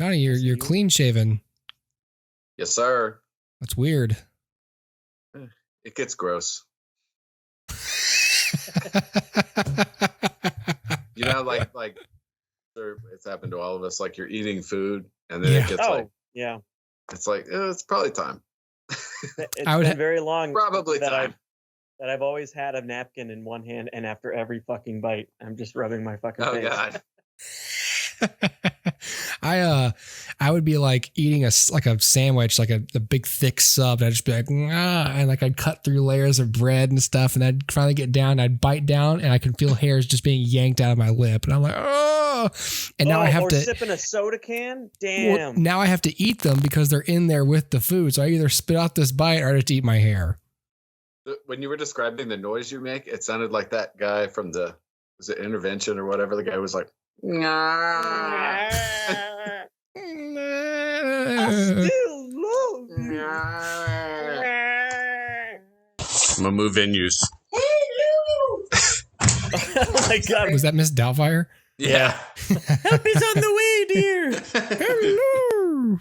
Johnny, you're clean shaven. Yes, sir. That's weird. It gets gross. You know, like it's happened to all of us. Like you're eating food, and then it gets it's like it's probably time. It's been very long. Probably time. I've always had a napkin in one hand, and after every fucking bite, I'm just rubbing my fucking face. God. I would be like eating a sandwich, like the big thick sub. And I'd just be like, and like I'd cut through layers of bread and stuff, and I'd finally get down. And I'd bite down, and I can feel hairs just being yanked out of my lip, and I'm like, oh! And now I have to sipping a soda can. Damn. Well, now I have to eat them because they're in there with the food. So I either spit out this bite or I just eat my hair. When you were describing the noise you make, it sounded like that guy from was it Intervention or whatever? The guy was like, I still love you. I'm gonna move venues. Oh my God. Was that Miss Doubtfire? Yeah. Help is on the way, dear. Hello.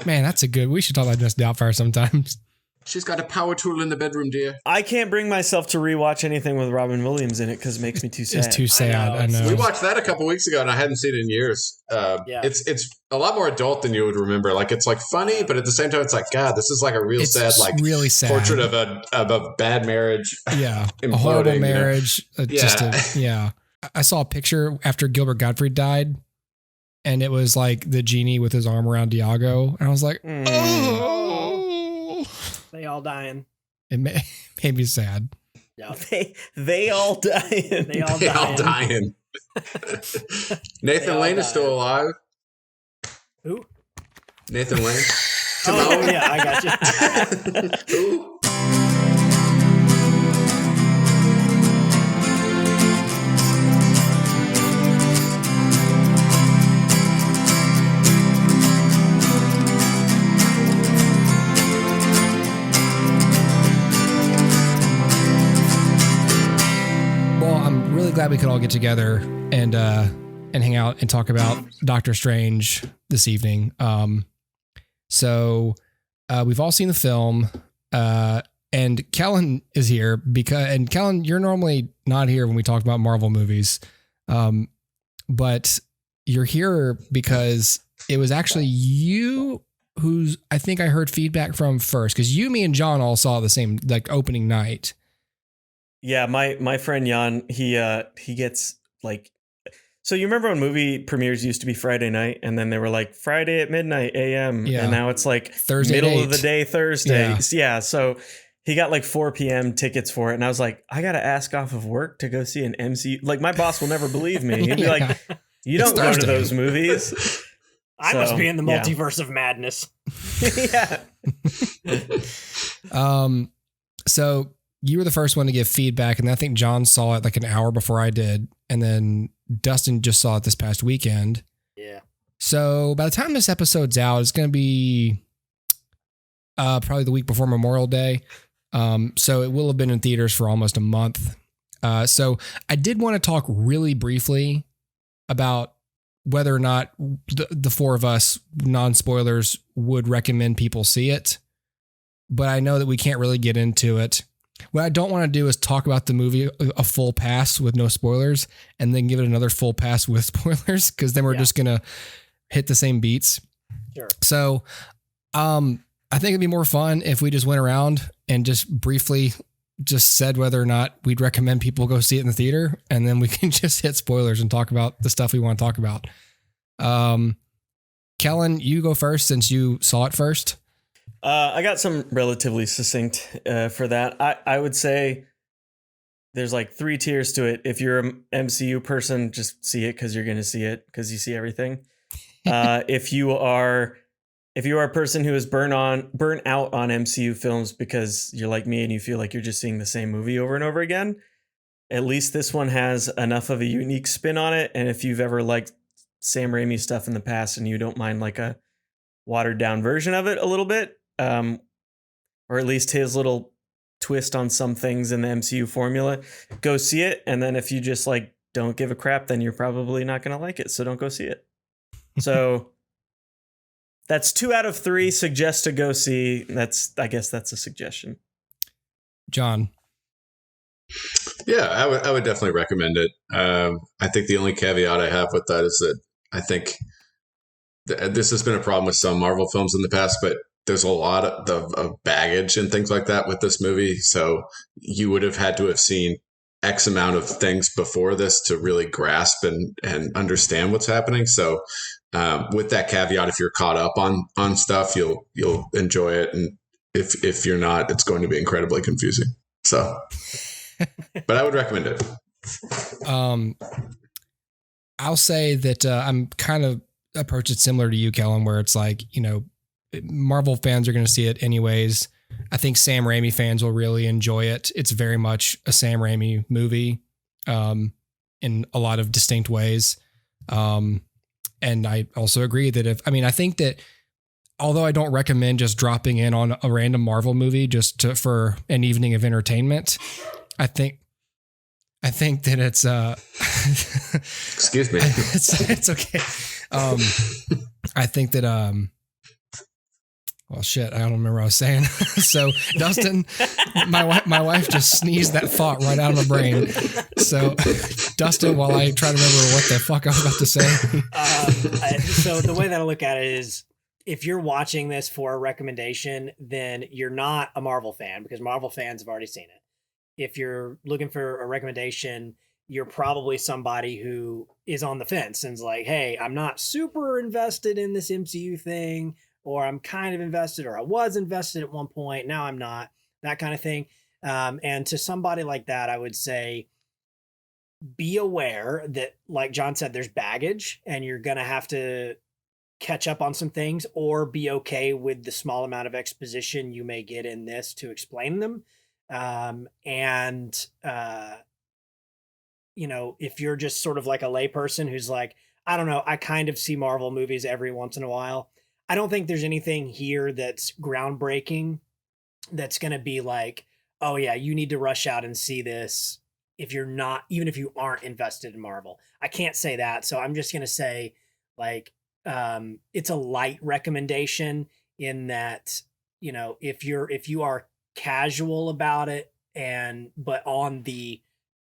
Man, that's we should talk about Miss Doubtfire sometimes. She's got a power tool in the bedroom, dear. I can't bring myself to rewatch anything with Robin Williams in it because it makes me too sad. It's too sad. I know. We watched that a couple weeks ago, and I hadn't seen it in years. It's a lot more adult than you would remember. Like it's like funny, but at the same time, it's like God, this is like a real sad, like really sad portrait of a bad marriage. Yeah, a horrible marriage. I saw a picture after Gilbert Gottfried died, and it was like the genie with his arm around Diago, and I was like, oh. They all dying. It made me sad. Yeah. They all dying. They all dying. Nathan Lane is still alive. Who? Nathan Lane. Oh, yeah, I got you. Who? Glad we could all get together and hang out and talk about Doctor Strange this evening. So we've all seen the film, and Kellen is here and Kellen, you're normally not here when we talk about Marvel movies, but you're here because it was actually you who's I think I heard feedback from first, because me and John all saw the same opening night. Yeah, my friend Jan, he gets like, so you remember when movie premieres used to be Friday night, and then they were like Friday at midnight a.m. and now it's like Thursday middle of the day Thursday. Yeah, so he got like 4 p.m. tickets for it, and I was like, I gotta ask off of work to go see an MCU. Like my boss will never believe me. He'd be like, you don't go to those movies. I must be in the multiverse of madness. Yeah. So. You were the first one to give feedback, and I think John saw it like an hour before I did, and then Dustin just saw it this past weekend. Yeah. So by the time this episode's out, it's going to be probably the week before Memorial Day. So it will have been in theaters for almost a month. So I did want to talk really briefly about whether or not the four of us, non-spoilers, would recommend people see it. But I know that we can't really get into it. What I don't want to do is talk about the movie a full pass with no spoilers and then give it another full pass with spoilers, because then we're just going to hit the same beats. Sure. So I think it'd be more fun if we just went around and just briefly just said whether or not we'd recommend people go see it in the theater, and then we can just hit spoilers and talk about the stuff we want to talk about. Kellen, you go first since you saw it first. I got some relatively succinct for that. I would say there's like 3 tiers to it. If you're an MCU person, just see it because you're going to see it because you see everything. If you are a person who is burnt out on MCU films because you're like me and you feel like you're just seeing the same movie over and over again, at least this one has enough of a unique spin on it. And if you've ever liked Sam Raimi stuff in the past and you don't mind like a watered down version of it a little bit, or at least his little twist on some things in the MCU formula, go see it. And then if you just like don't give a crap, then you're probably not going to like it. So don't go see it. So That's 2 out of 3 suggest to go see. I guess that's a suggestion. John. Yeah, I would definitely recommend it. I think the only caveat I have with that is that I think this has been a problem with some Marvel films in the past, but there's a lot of baggage and things like that with this movie. So you would have had to have seen X amount of things before this to really grasp and understand what's happening. So with that caveat, if you're caught up on stuff, you'll enjoy it. And if you're not, it's going to be incredibly confusing. So, but I would recommend it. I'll say that I'm kind of approach it similar to you, Kellen, where it's like, Marvel fans are going to see it anyways. I think Sam Raimi fans will really enjoy it. It's very much a Sam Raimi movie in a lot of distinct ways. And I also agree that I think that although I don't recommend just dropping in on a random Marvel movie for an evening of entertainment, I think that it's excuse me. it's okay. I think that well, shit, I don't remember what I was saying. So, Dustin, my wife just sneezed that thought right out of my brain. So, Dustin, while I try to remember what the fuck I was about to say. So the way that I look at it is, if you're watching this for a recommendation, then you're not a Marvel fan, because Marvel fans have already seen it. If you're looking for a recommendation, you're probably somebody who is on the fence and's like, hey, I'm not super invested in this MCU thing, or I'm kind of invested, or I was invested at one point, now I'm not, that kind of thing. And to somebody like that, I would say, be aware that, like John said, there's baggage and you're going to have to catch up on some things, or be okay with the small amount of exposition you may get in this to explain them. If you're just sort of like a layperson who's like, I don't know, I kind of see Marvel movies every once in a while, I don't think there's anything here that's groundbreaking that's going to be like, oh yeah, you need to rush out and see this even if you aren't invested in Marvel. I can't say that. So I'm just going to say, like, it's a light recommendation in that, if you are casual about it but on the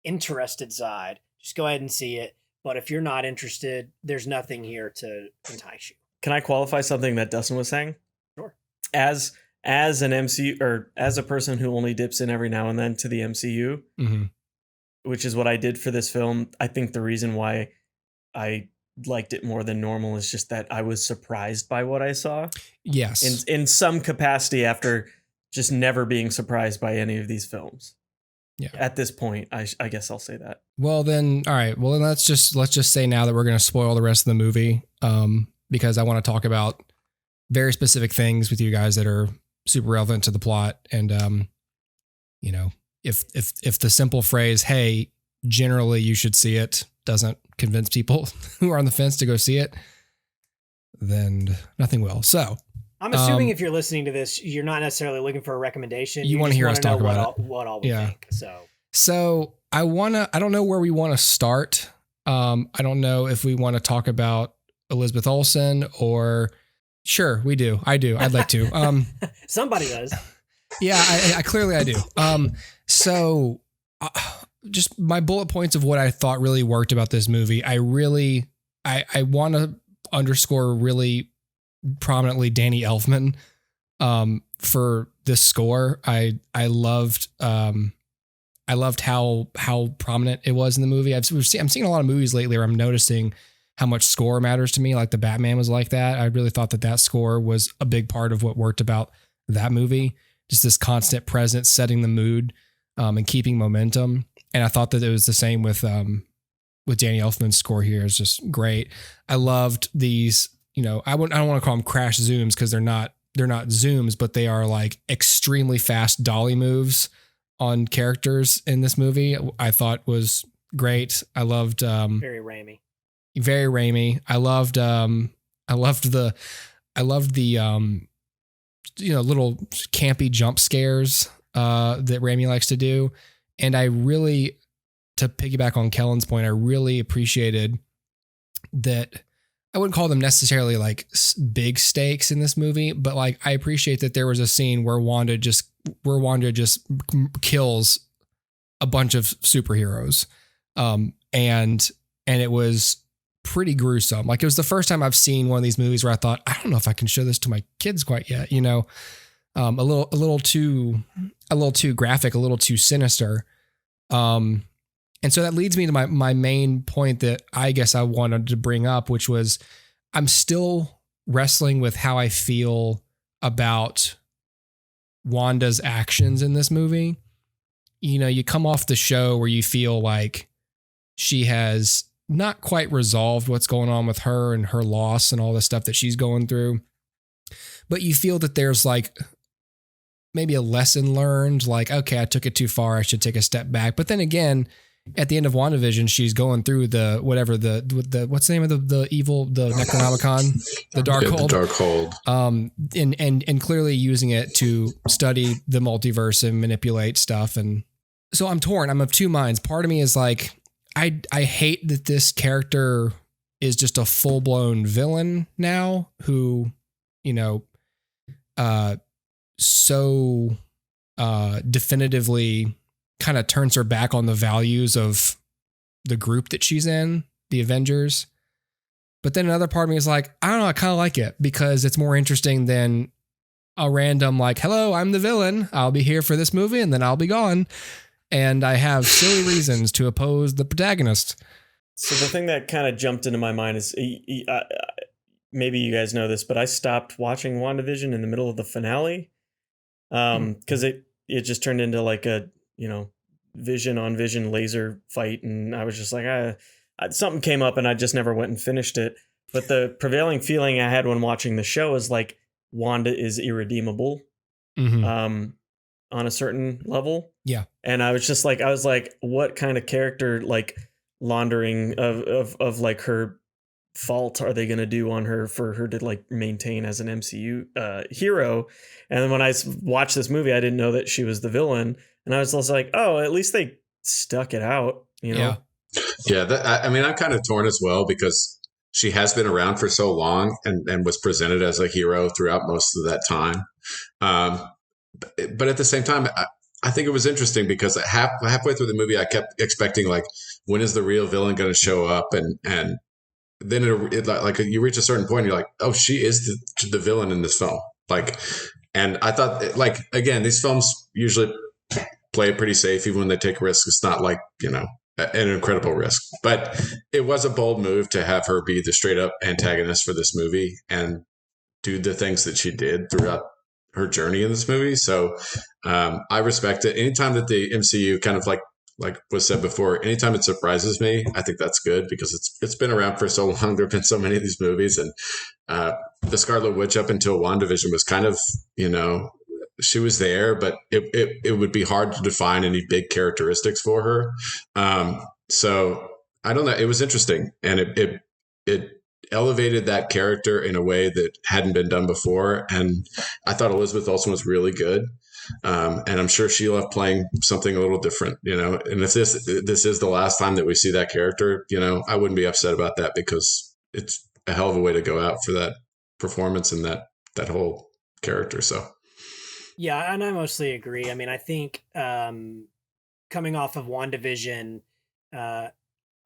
interested side, just go ahead and see it. But if you're not interested, there's nothing here to entice you. Can I qualify something that Dustin was saying? Sure. As an MCU, or as a person who only dips in every now and then to the MCU, Mm-hmm. which is what I did for this film, I think the reason why I liked it more than normal is just that I was surprised by what I saw. Yes. In some capacity, after just never being surprised by any of these films. Yeah. At this point, I guess I'll say that. Well then, all right. Well then, let's just say now that we're going to spoil the rest of the movie, because I want to talk about very specific things with you guys that are super relevant to the plot. And if the simple phrase, "Hey, generally you should see it," doesn't convince people who are on the fence to go see it, then nothing will. So I'm assuming if you're listening to this, you're not necessarily looking for a recommendation. You want to hear us talk about what all we think. So I don't know where we want to start. I don't know if we want to talk about Elizabeth Olsen, or sure, we do. I do. I'd like to. Somebody does. Yeah, I clearly I do. So just my bullet points of what I thought really worked about this movie. I want to underscore really prominently Danny Elfman for this score. I loved how prominent it was in the movie. I'm seeing a lot of movies lately where I'm noticing how much score matters to me. Like the Batman was like that. I really thought that score was a big part of what worked about that movie. Just this constant presence, setting the mood, and keeping momentum. And I thought that it was the same with Danny Elfman's score here. It's just great. I loved these, I don't want to call them crash zooms, because they're not zooms, but they are like extremely fast dolly moves on characters in this movie. I thought was great. I loved Very Raimi. I loved the little campy jump scares that Raimi likes to do. And I really, to piggyback on Kellen's point, I really appreciated that I wouldn't call them necessarily like big stakes in this movie, but like I appreciate that there was a scene where Wanda just kills a bunch of superheroes, and it was pretty gruesome. Like it was the first time I've seen one of these movies where I thought, I don't know if I can show this to my kids quite yet. You know, a little too graphic, a little too sinister. And so that leads me to my main point that I guess I wanted to bring up, which was I'm still wrestling with how I feel about Wanda's actions in this movie. You know, you come off the show where you feel like she has not quite resolved what's going on with her and her loss and all the stuff that she's going through, but you feel that there's like maybe a lesson learned, like, okay, I took it too far. I should take a step back. But then again, at the end of WandaVision, she's going through the what's the name of the evil, the Necronomicon, the Darkhold. The Darkhold. And clearly using it to study the multiverse and manipulate stuff. And so I'm torn. I'm of two minds. Part of me is like, I hate that this character is just a full blown villain now who, you know, so definitively kind of turns her back on the values of the group that she's in, the Avengers. But then another part of me is like, I don't know, I kind of like it because it's more interesting than a random like, hello, I'm the villain. I'll be here for this movie and then I'll be gone. And I have silly reasons to oppose the protagonist. So the thing that kind of jumped into my mind is maybe you guys know this, but I stopped watching WandaVision in the middle of the finale because it just turned into like a, you know, vision on vision laser fight. And I was just like, something came up and I just never went and finished it. But the prevailing feeling I had when watching the show is like Wanda is irredeemable on a certain level. Yeah. And I was like, what kind of character like laundering of like her fault are they going to do on her for her to like maintain as an MCU hero? And then when I watched this movie, I didn't know that she was the villain. And I was also like, oh, at least they stuck it out, you know? Yeah. I mean, I'm kind of torn as well because she has been around for so long and was presented as a hero throughout most of that time. But at the same time, I think it was interesting because halfway through the movie, I kept expecting like, when is the real villain going to show up? And then it like you reach a certain point, and you're like, oh, she is the villain in this film. Like, and I thought like, again, these films usually play it pretty safe, even when they take risks. It's not like, you know, an incredible risk, but it was a bold move to have her be the straight up antagonist for this movie and do the things that she did throughout her journey in this movie. So I respect it. Anytime that the MCU kind of like was said before, anytime it surprises me, I think that's good because it's been around for so long. There have been so many of these movies, and the Scarlet Witch up until WandaVision was kind of, you know, she was there, but it would be hard to define any big characteristics for her. So I don't know. It was interesting, and it elevated that character in a way that hadn't been done before. And I thought Elizabeth Olsen was really good. And I'm sure she loved playing something a little different, you know, and if this is the last time that we see that character, you know, I wouldn't be upset about that because it's a hell of a way to go out for that performance and that whole character. So. Yeah, and I mostly agree. I mean, I think coming off of WandaVision,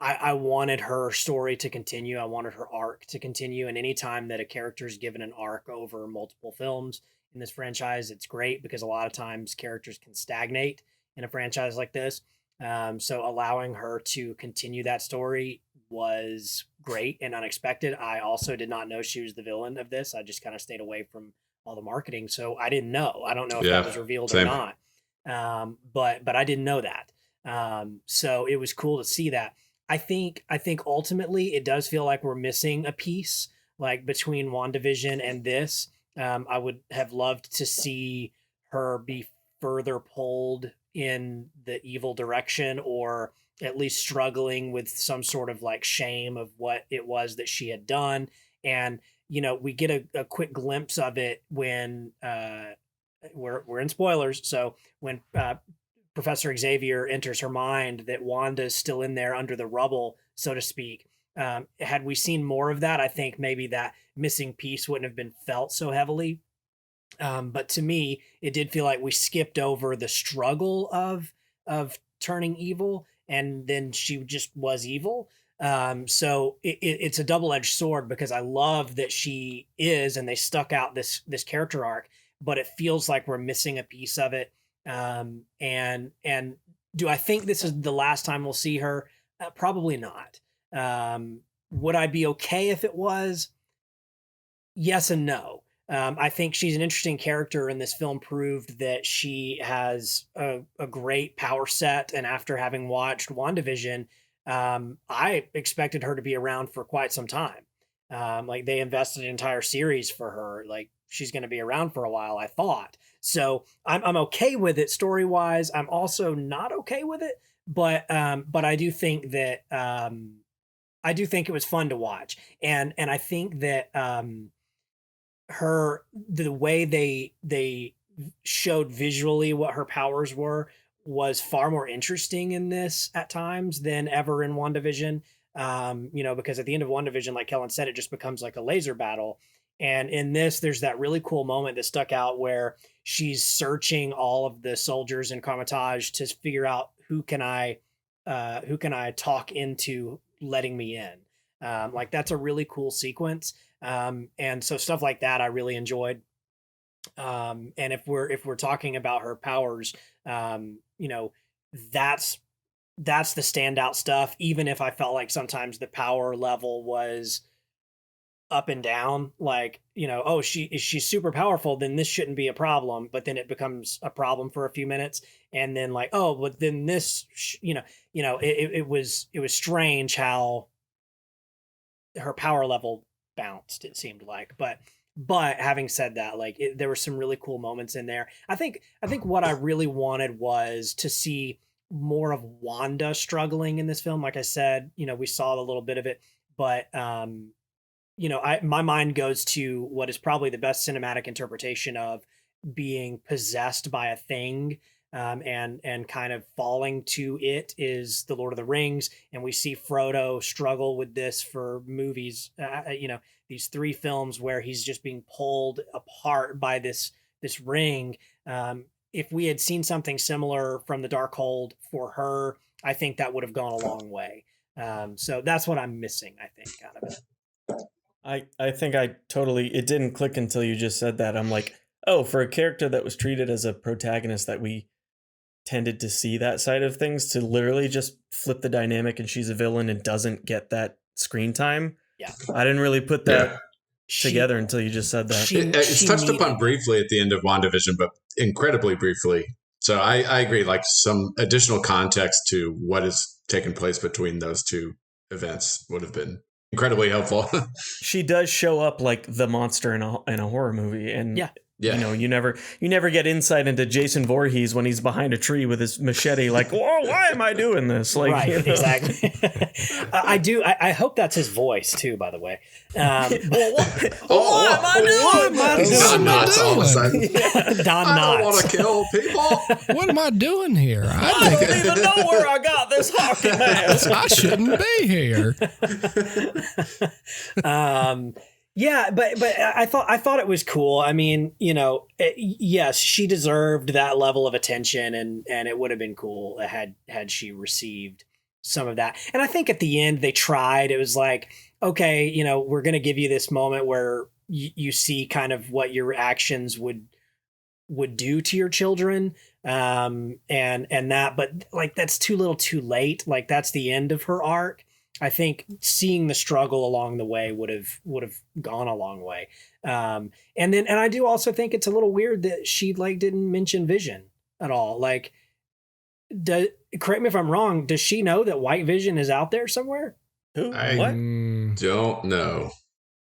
I wanted her story to continue. I wanted her arc to continue. And anytime that a character is given an arc over multiple films in this franchise, it's great because a lot of times characters can stagnate in a franchise like this. So allowing her to continue that story was great and unexpected. I also did not know she was the villain of this. I just kind of stayed away from all the marketing. So I didn't know. I don't know if that was revealed or not. But I didn't know that. So it was cool to see that. I think ultimately it does feel like we're missing a piece, like between WandaVision and this. I would have loved to see her be further pulled in the evil direction, or at least struggling with some sort of like shame of what it was that she had done. And, you know, we get a quick glimpse of it when we're in spoilers. So when Professor Xavier enters her mind that Wanda's still in there under the rubble, so to speak, Had we seen more of that, I think maybe that missing piece wouldn't have been felt so heavily. But to me, it did feel like we skipped over the struggle of turning evil, and then she just was evil. So it's a double-edged sword, because I love that she is, and they stuck out this character arc, but it feels like we're missing a piece of it. And do I think this is the last time we'll see her? Probably not. Would I be okay if it was? Yes and no. I think she's an interesting character, and this film proved that she has a great power set. And after having watched WandaVision, I expected her to be around for quite some time. Like, they invested an entire series for her. Like, she's going to be around for a while, I thought. So I'm okay with it story wise. I'm also not okay with it, but I do think that it was fun to watch, and I think that the way they showed visually what her powers were was far more interesting in this at times than ever in WandaVision. Because at the end of WandaVision, like Kellen said, it just becomes like a laser battle. And in this, there's that really cool moment that stuck out where she's searching all of the soldiers in Carmitage to figure out who can I talk into letting me in. Like, that's a really cool sequence. And so stuff like that I really enjoyed. And if we're talking about her powers, that's the standout stuff, even if I felt like sometimes the power level was up and down. Like, she's super powerful, then this shouldn't be a problem, but then it becomes a problem for a few minutes, and then like, oh, but then this, it was strange how her power level bounced, it seemed like. But having said that, like, there were some really cool moments in there. I think what I really wanted was to see more of Wanda struggling in this film. Like I said, we saw a little bit of it, but my mind goes to what is probably the best cinematic interpretation of being possessed by a thing, and kind of falling to it, is the Lord of the Rings. And we see Frodo struggle with this for movies, these 3 films where he's just being pulled apart by this ring. If we had seen something similar from the Darkhold for her, I think that would have gone a long way. So that's what I'm missing, I think, out of it. I think it didn't click until you just said that. I'm like, oh, for a character that was treated as a protagonist, that we tended to see that side of things, to literally just flip the dynamic and she's a villain and doesn't get that screen time. Yeah. I didn't really put that together until you just said that. It's touched upon briefly at the end of WandaVision, but incredibly briefly. So I agree, like some additional context to what has taken place between those 2 events would have been incredibly helpful. She does show up like the monster in a horror movie, and yeah. You never get insight into Jason Voorhees when he's behind a tree with his machete. Like, whoa, why am I doing this? Like, right, exactly. I hope that's his voice too. By the way, what am I doing? Don Knotts all of a sudden. Don Knotts. I don't want to kill people. What am I doing here? I don't even know where I got this hockey mask. I shouldn't be here. Yeah, but I thought it was cool. I mean, yes, she deserved that level of attention, and it would have been cool had she received some of that. And I think at the end they tried. It was like, okay, we're going to give you this moment where you see kind of what your actions would do to your children, and that, but like, that's too little, too late. Like, that's the end of her arc. I think seeing the struggle along the way would have gone a long way. And I do also think it's a little weird that she didn't mention Vision at all. Like, correct me if I'm wrong, does she know that White Vision is out there somewhere? Who? I What? don't know.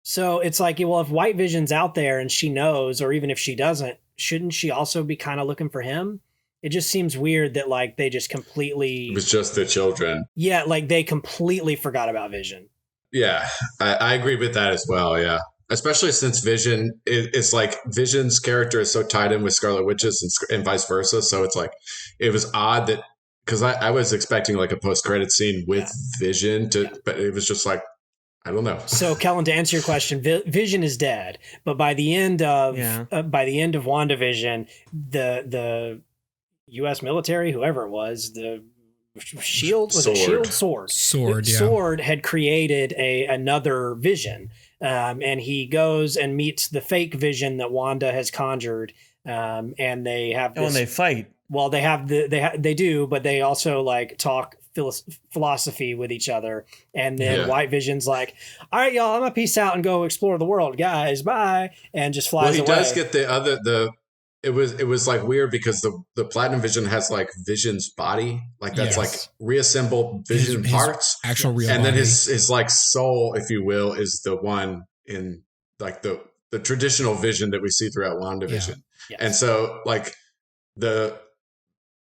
So it's like, well, if White Vision's out there and she knows, or even if she doesn't, shouldn't she also be kind of looking for him? It just seems weird that they just completely... It was just the children. Yeah, they completely forgot about Vision. Yeah, I agree with that as well, yeah. Especially since Vision, it's like Vision's character is so tied in with Scarlet Witch's and vice versa. So it's like, it was odd that, because I was expecting a post-credit scene with Vision, but it was just like, I don't know. So, Kellen, to answer your question, Vision is dead, but by the end of WandaVision, the U.S. military, whoever it was, the Shield was Sword. a Shield Sword. Sword, yeah. Sword had created another Vision, and he goes and meets the fake Vision that Wanda has conjured, and they have this, and they fight. Well, they do, but they also like talk philosophy with each other, and then White Vision's like, "All right, y'all, I'm gonna peace out and go explore the world, guys. Bye," and just flies away. Well, he does get It was like weird because the Platinum Vision has like Vision's body, like that's like reassembled Vision parts, actual real and body. then his like soul, if you will, is the one in like the traditional Vision that we see throughout WandaVision. Yes. And so like the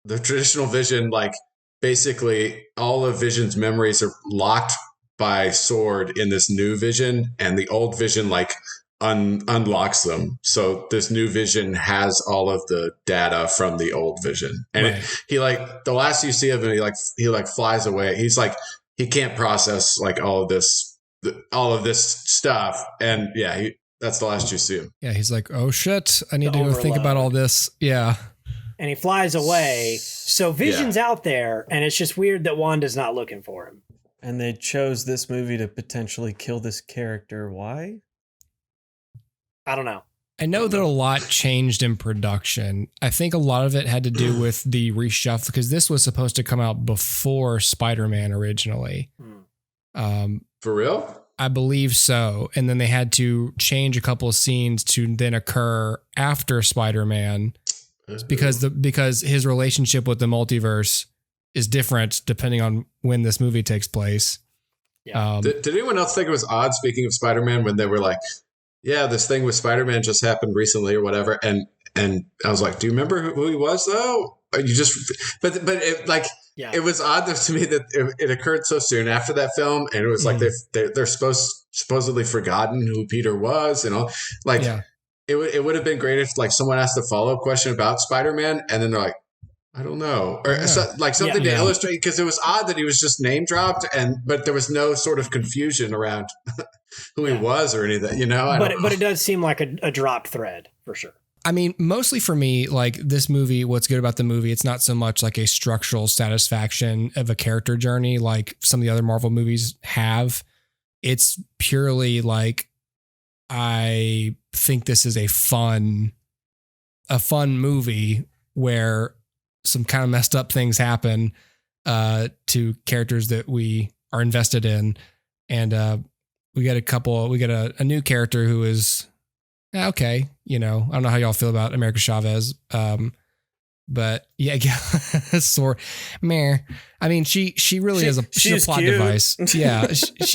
traditional Vision, like basically all of Vision's memories are locked by Sword in this new Vision, and the old Vision like unlocks them. So this new Vision has all of the data from the old Vision, and he like the last you see of him, he flies away. He's like he can't process like all of this stuff, and that's the last you see him. Yeah, he's like, oh shit, I need to go think about all this. Yeah. And he flies away. So Vision's out there, and it's just weird that Wanda's not looking for him. And they chose this movie to potentially kill this character. Why? I don't know. I know that a lot changed in production. I think a lot of it had to do with the reshuffle, because this was supposed to come out before Spider-Man originally. For real? I believe so. And then they had to change a couple of scenes to then occur after Spider-Man, because his relationship with the multiverse is different depending on when this movie takes place. Yeah. Did anyone else think it was odd, speaking of Spider-Man, when they were like, yeah, this thing with Spider-Man just happened recently or whatever, and I was like, do you remember who he was though? Or you just, but it, like, it was odd to me that it occurred so soon after that film, and it was like they're supposedly forgotten who Peter was, you know, like it would have been great if like someone asked a follow-up question about Spider-Man, and then they're like, I don't know, or something to illustrate, because it was odd that he was just name dropped, but there was no sort of confusion around who he was or anything, you know. But it does seem like a dropped thread for sure. I mean, mostly for me, like this movie, what's good about the movie, it's not so much like a structural satisfaction of a character journey like some of the other Marvel movies have. It's purely like, I think this is a fun movie where some kind of messed up things happen to characters that we are invested in. And we got a new character who is okay. You know, I don't know how y'all feel about America Chavez. But yeah, Sword. Meh. I mean, she really is she's a plot cute. Device. Yeah,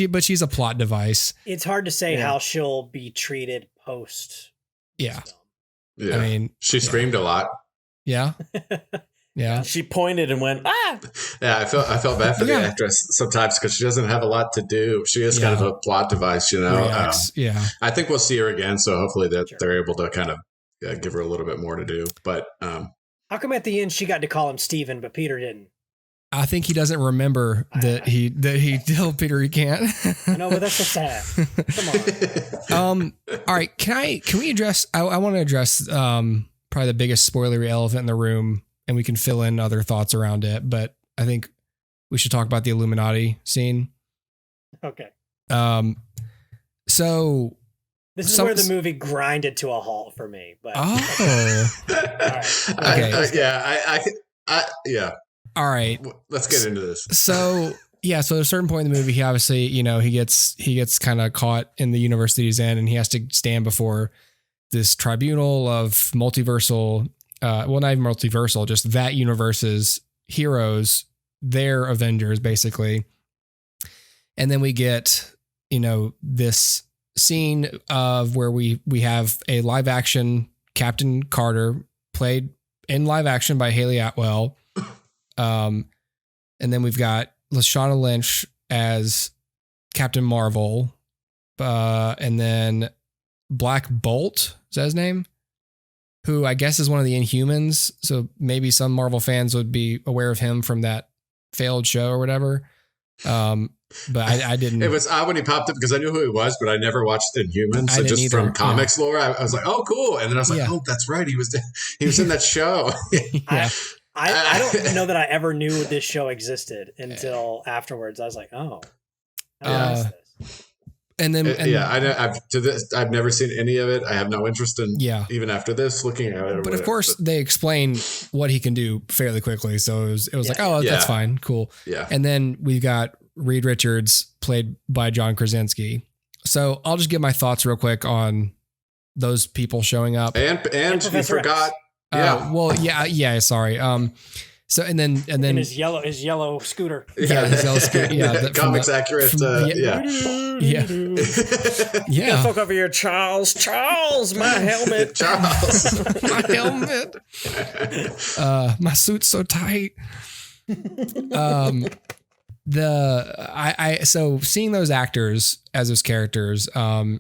but she's a plot device. It's hard to say how she'll be treated post. Yeah. Yeah. I mean, she screamed a lot. Yeah. Yeah. She pointed and went, ah. Yeah, I felt bad for the actress sometimes, because she doesn't have a lot to do. She is kind of a plot device, you know. I think we'll see her again, so hopefully they're able to kind of give her a little bit more to do. But how come at the end she got to call him Steven, but Peter didn't? I think he doesn't remember that he told Peter he can't. I know, but that's so sad. Come on. All right. Can we address? I want to address probably the biggest spoilery elephant in the room, and we can fill in other thoughts around it. But I think we should talk about the Illuminati scene. Okay. So this is where the movie grinded to a halt for me. But all right. Okay. All right. Let's get into this. So at a certain point in the movie, he obviously, you know, he gets kind of caught in the universe that he's in, and he has to stand before this tribunal of multiversal, not even multiversal, just that universe's heroes, their Avengers, basically. And then we get, you know, this scene of where we have a live action Captain Carter played in live action by Hayley Atwell. And then we've got Lashana Lynch as Captain Marvel. And then Black Bolt, is that his name? Who I guess is one of the Inhumans. So maybe some Marvel fans would be aware of him from that failed show or whatever. But I didn't. It was odd when he popped up because I knew who he was, but I never watched Inhumans. So just from comics lore, I was like, oh, cool. And then I was like, oh, that's right. He was in that show. Yeah. I don't know that I ever knew this show existed until afterwards. I was like, oh, I missed this. And then, I've never seen any of it. I have no interest in, even after this, looking at it. But of course, they explain what he can do fairly quickly. So it was like, oh, that's fine, cool. Yeah. And then we've got Reed Richards, played by John Krasinski. So I'll just give my thoughts real quick on those people showing up. And you forgot. Sorry. So and then his yellow scooter. Yeah, his yellow scooter. Yeah, the comics accurate. Yeah. Get the fuck over here, Charles. Charles, my helmet. Charles, my helmet. My suit's so tight. So seeing those actors as those characters. I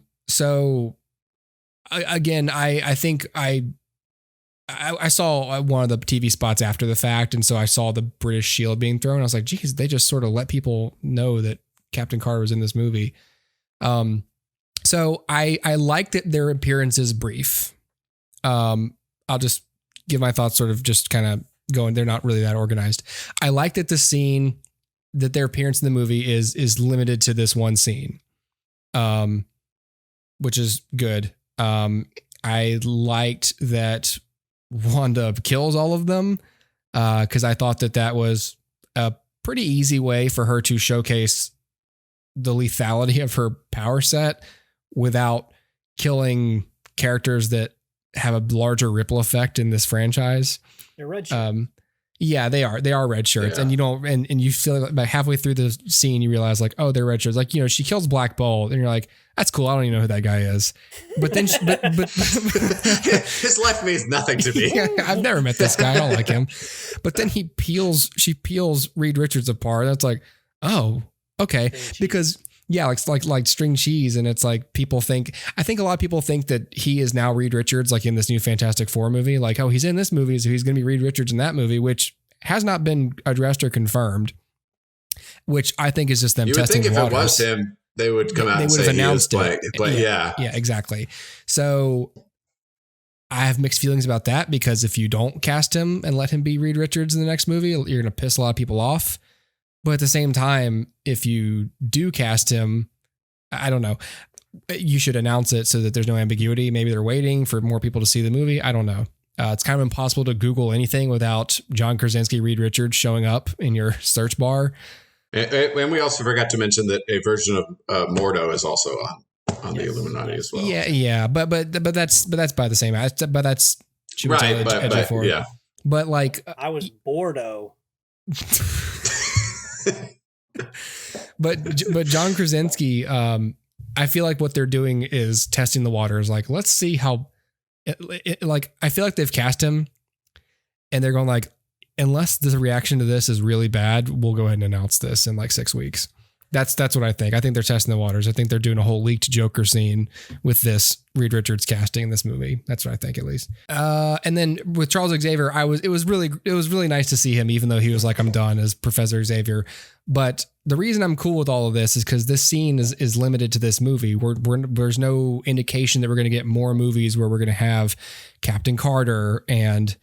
think I saw one of the TV spots after the fact, and so I saw the British shield being thrown. I was like, geez, they just sort of let people know that Captain Carter was in this movie. So I like that their appearance is brief. I'll just give my thoughts sort of just kind of going, they're not really that organized. I like that the scene, that their appearance in the movie is limited to this one scene, which is good. I liked that Wanda kills all of them, because I thought that was a pretty easy way for her to showcase the lethality of her power set without killing characters that have a larger ripple effect in this franchise. They're red shirts. Yeah, they are red shirts. And you don't, and you feel like halfway through the scene, you realize like, oh, they're red shirts. Like, she kills Black Bolt and you're like, that's cool. I don't even know who that guy is. But then, but his life means nothing to me. I've never met this guy. I don't like him. But then she peels Reed Richards apart. That's like, oh, okay. Because like string cheese. And it's like, I think a lot of people think that he is now Reed Richards, like in this new Fantastic Four movie, like, oh, he's in this movie, so he's going to be Reed Richards in that movie, which has not been addressed or confirmed, which I think is just them testing the waters. If it was him, they would come out and say announced it. Yeah, exactly. So I have mixed feelings about that, because if you don't cast him and let him be Reed Richards in the next movie, you're going to piss a lot of people off. But at the same time, if you do cast him, I don't know, you should announce it so that there's no ambiguity. Maybe they're waiting for more people to see the movie. I don't know. It's kind of impossible to Google anything without John Krasinski, Reed Richards showing up in your search bar. And we also forgot to mention that a version of Mordo is also on the Illuminati as well. Yeah. But that's by the same. But that's right. Yeah. But like I was Bordeaux. But John Krasinski, I feel like what they're doing is testing the waters. Like, let's see how. Like, I feel like they've cast him, and they're going like, unless the reaction to this is really bad, we'll go ahead and announce this in like 6 weeks. That's what I think. I think they're testing the waters. I think they're doing a whole leaked Joker scene with this Reed Richards casting in this movie. That's what I think, at least. And then with Charles Xavier, it was really nice to see him, even though he was like, I'm done as Professor Xavier. But the reason I'm cool with all of this is because this scene is limited to this movie. There's no indication that we're going to get more movies where we're going to have Captain Carter and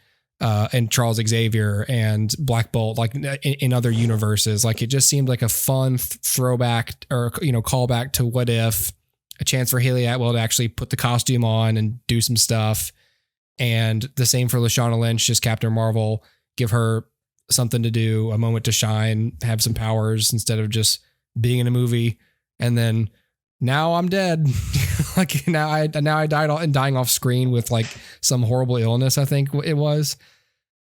Charles Xavier and Black Bolt, like in other universes. Like, it just seemed like a fun throwback or, callback to What If, a chance for Hayley Atwell to actually put the costume on and do some stuff. And the same for Lashana Lynch, just Captain Marvel, give her something to do, a moment to shine, have some powers instead of just being in a movie. And then now I'm dead. Like now I died and dying off screen with like some horrible illness, I think it was.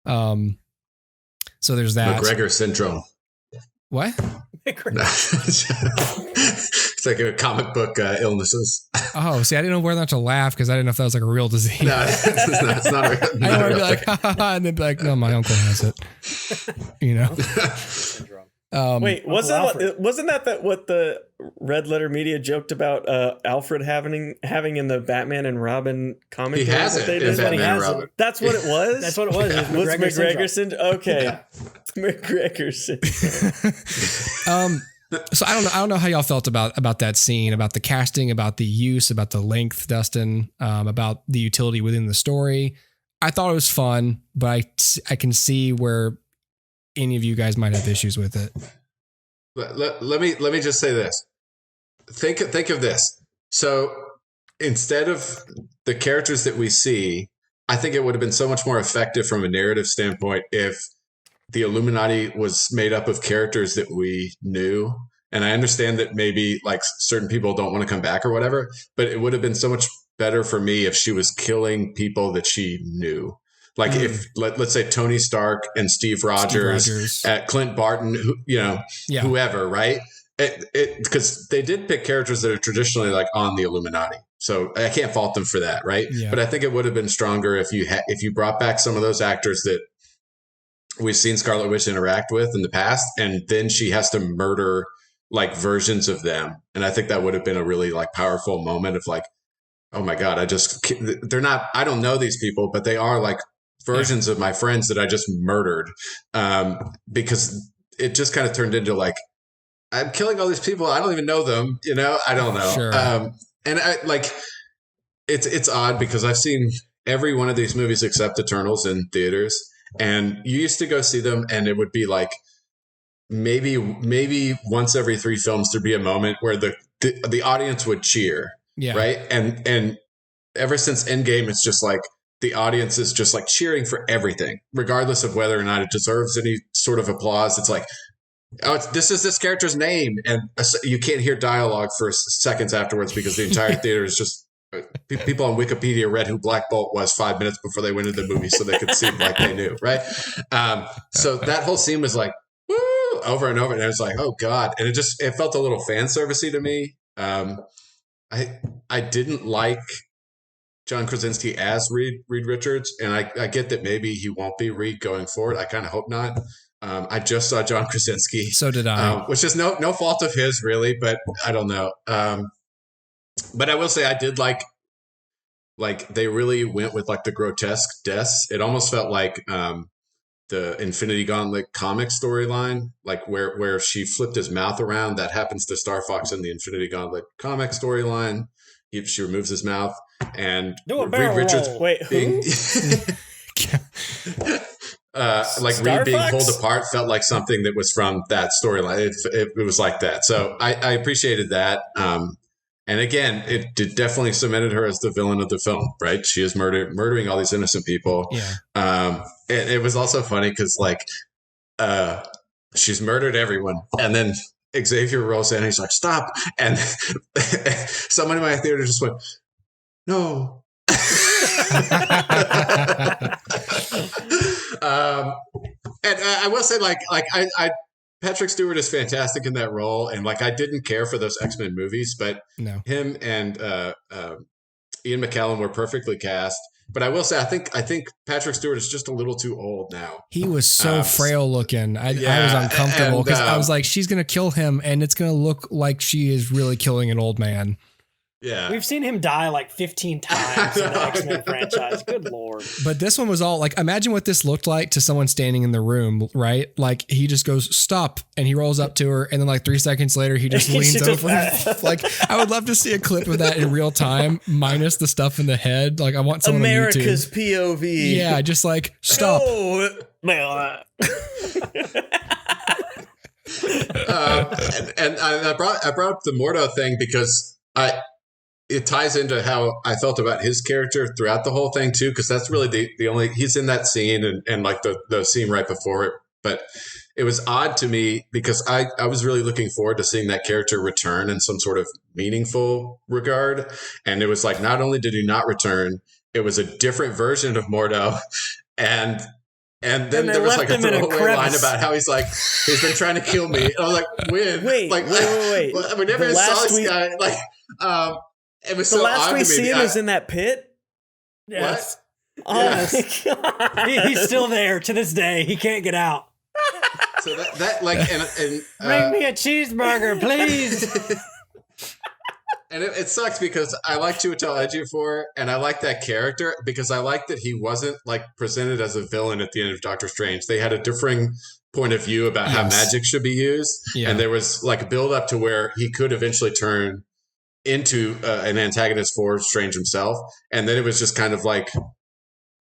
So there's that. McGregor syndrome. What? It's like a comic book illnesses. Oh, see, I didn't know whether or not to laugh because I didn't know if that was like a real disease. No, it's not a real thing. I want to be like, ha, ha, ha, and then be like, no, my uncle has it. Wait, wasn't that what the Red Letter Media joked about Alfred having in the Batman and Robin comic? He has it in Batman and Robin. That's what it was? That's what it was. McGregor syndrome? Okay. Yeah. McGregor syndrome. So I don't know how y'all felt about that scene, about the casting, about the use, about the length, Dustin, about the utility within the story. I thought it was fun, but I can see where any of you guys might have issues with it. Let me just say this. Think of this. So instead of the characters that we see, I think it would have been so much more effective from a narrative standpoint if the Illuminati was made up of characters that we knew. And I understand that maybe like certain people don't want to come back or whatever, but it would have been so much better for me if she was killing people that she knew. Like if let's say Tony Stark and Steve Rogers. At Clint Barton, whoever, right? Because they did pick characters that are traditionally like on the Illuminati, so I can't fault them for that, right? Yeah. But I think it would have been stronger if you brought back some of those actors that we've seen Scarlet Witch interact with in the past, and then she has to murder like versions of them, and I think that would have been a really like powerful moment of like, oh my God, they're not, I don't know these people, but they are like versions of my friends that I just murdered, because it just kind of turned into like, I'm killing all these people. I don't even know them. I don't know. Sure. And I like, it's odd because I've seen every one of these movies except Eternals in theaters. And you used to go see them and it would be like, maybe once every 3 films, there'd be a moment where the audience would cheer. Yeah. Right. And ever since Endgame, it's just like the audience is just like cheering for everything, regardless of whether or not it deserves any sort of applause. It's like, oh, this is this character's name. And you can't hear dialogue for seconds afterwards because the entire theater is just people on Wikipedia read who Black Bolt was 5 minutes before they went into the movie so they could seem like they knew. Right. So that whole scene was like, woo, over and over. And it was like, oh God. And it felt a little fan servicey to me. I didn't like John Krasinski as Reed Richards, and I get that maybe he won't be Reed going forward. I kind of hope not. I just saw John Krasinski. So did I. Which is no fault of his, really, but I don't know. But I will say I did like they really went with like the grotesque deaths. It almost felt like the Infinity Gauntlet comic storyline, like where she flipped his mouth around. That happens to Star Fox in the Infinity Gauntlet comic storyline. She removes his mouth, and Reed Richards being like Reed being pulled apart felt like something that was from that storyline. It was like that, so I appreciated that. And again, it definitely cemented her as the villain of the film, right? She is murdering all these innocent people. Yeah. It was also funny because she's murdered everyone, and then Xavier rolls in and he's like, stop. And someone in my theater just went, no. And I will say Patrick Stewart is fantastic in that role. And I didn't care for those X-Men movies, but him and Ian McKellen were perfectly cast. But I will say, I think Patrick Stewart is just a little too old now. He was so frail looking. I was uncomfortable because I was like, she's going to kill him and it's going to look like she is really killing an old man. Yeah. We've seen him die like 15 times in the X-Men franchise. Good Lord. But this one was all like, imagine what this looked like to someone standing in the room, right? Like he just goes, stop. And he rolls up to her. And then 3 seconds later, he just leans over. I would love to see a clip of that in real time, minus the stuff in the head. I want someone America's on YouTube. POV. Yeah. Just stop. Oh, and I brought up the Mordo thing because it ties into how I felt about his character throughout the whole thing too, because that's really the only, he's in that scene and the scene right before it. But it was odd to me because I was really looking forward to seeing that character return in some sort of meaningful regard. And it was not only did he not return, it was a different version of Mordo. And then there was a throwaway line about how he's been trying to kill me. And I was like, when? Wait. We never saw this guy. It was the so last odd we to see me. him is in that pit. Yes. Oh my God. He's still there to this day. He can't get out. So that bring me a cheeseburger, please. And it sucks because I like Chiwetel Ejiofor and I like that character because I like that he wasn't presented as a villain at the end of Doctor Strange. They had a differing point of view about how magic should be used. Yeah. And there was like a build up to where he could eventually turn into an antagonist for Strange himself. And then it was just kind of like,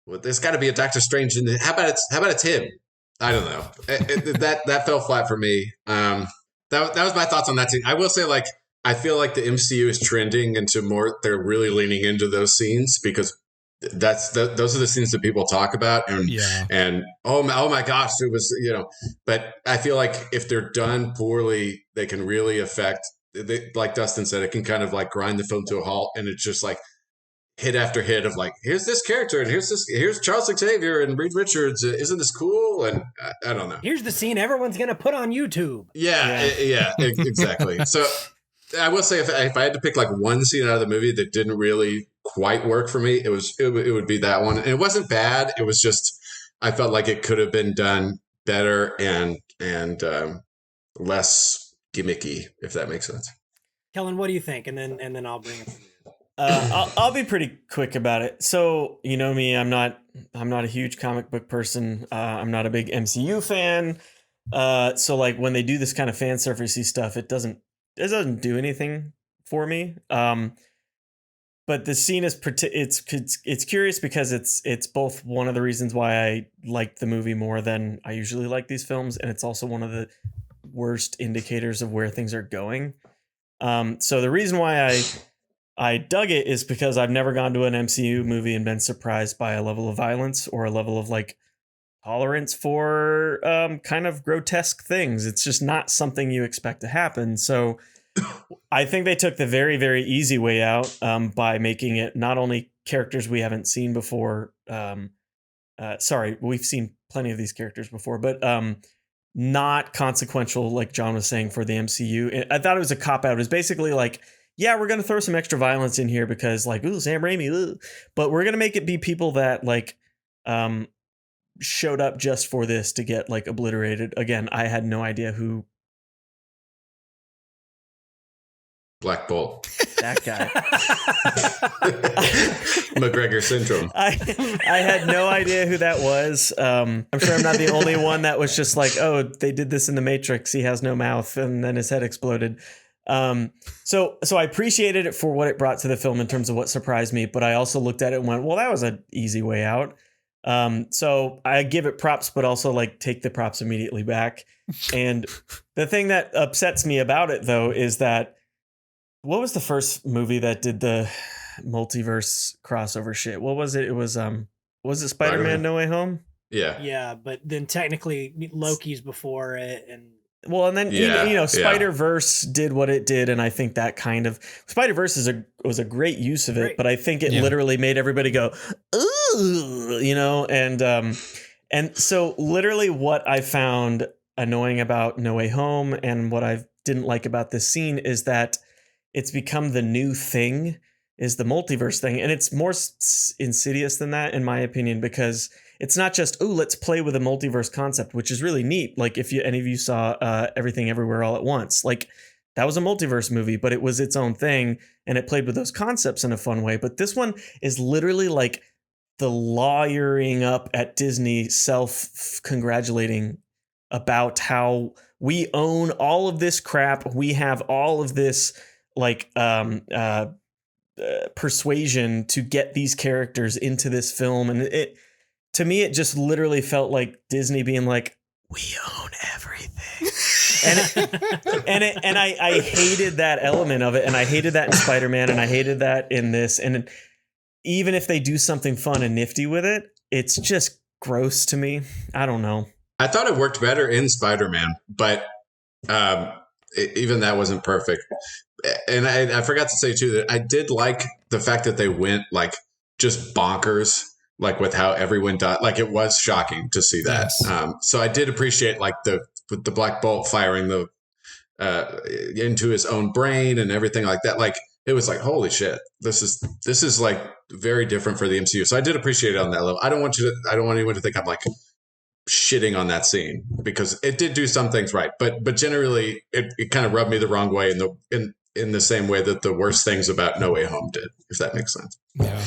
well, there's got to be a Doctor Strange in it. How about it's him? I don't know. That fell flat for me. That was my thoughts on that scene. I will say, like, I feel like the MCU is trending into more. They're really leaning into those scenes because those are the scenes that people talk about. And oh my gosh, it was, But I feel like if they're done poorly, they can really affect. Like Dustin said, it can kind of like grind the film to a halt, and it's just like hit after hit of like, here's this character, and here's Charles Xavier and Reed Richards. Isn't this cool? And I don't know. Here's the scene everyone's gonna put on YouTube. Yeah, exactly. So I will say, if I had to pick like one scene out of the movie that didn't really quite work for me, it would be that one. And it wasn't bad. It was just I felt like it could have been done better and less gimmicky, if that makes sense. Kellen, what do you think? And then I'll bring it. I'll be pretty quick about it. So, you know me, I'm not a huge comic book person. I'm not a big MCU fan. So like when they do this kind of fan surfacey stuff, it doesn't do anything for me. But the scene is it's curious because it's both one of the reasons why I like the movie more than I usually like these films, and it's also one of the worst indicators of where things are going. So the reason why I dug it is because I've never gone to an MCU movie and been surprised by a level of violence or a level of like tolerance for kind of grotesque things. It's just not something you expect to happen. So I think they took the very, very easy way out by making it not only characters we haven't seen before. We've seen plenty of these characters before, but not consequential, like John was saying, for the MCU. I thought it was a cop out. It was basically like, yeah, we're going to throw some extra violence in here because like, ooh, Sam Raimi, ooh. But we're going to make it be people that like showed up just for this to get like obliterated. Again, I had no idea who. Black Bolt. That guy. McGregor syndrome. I had no idea who that was. I'm sure I'm not the only one that was just like, oh, they did this in The Matrix. He has no mouth, and then his head exploded. So I appreciated it for what it brought to the film in terms of what surprised me, but I also looked at it and went, well, that was an easy way out. So I give it props, but also like take the props immediately back. And the thing that upsets me about it though is that what was the first movie that did the multiverse crossover shit? What was it? It was it Spider-Man No Way Home? Yeah. Yeah, but then technically Loki's before it, and then Spider-Verse did what it did, and I think that kind of Spider-Verse was a great use of it, but I think it literally made everybody go, ooh, and so literally what I found annoying about No Way Home and what I didn't like about this scene is that it's become the new thing, is the multiverse thing. And it's more insidious than that, in my opinion, because it's not just, oh, let's play with a multiverse concept, which is really neat. Like if any of you saw Everything Everywhere All at Once, like that was a multiverse movie, but it was its own thing. And it played with those concepts in a fun way. But this one is literally like the lawyering up at Disney self-congratulating about how we own all of this crap. We have all of this like persuasion to get these characters into this film, and it to me it just literally felt like Disney being like, we own everything. and I hated that element of it, and I hated that in Spider-Man, and I hated that in this. And even if they do something fun and nifty with it, it's just gross to me. I don't know. I thought it worked better in Spider-Man, but even that wasn't perfect. And I forgot to say too that I did like the fact that they went like just bonkers, like with how everyone died. Like it was shocking to see that. Yes. So I did appreciate like the Black Bolt firing the into his own brain and everything like that. Like it was like, holy shit, this is like very different for the MCU. So I did appreciate it on that level. I don't want anyone to think I'm like shitting on that scene, because it did do some things right, but generally it kind of rubbed me the wrong way in the same way that the worst things about No Way Home did, if that makes sense. Yeah.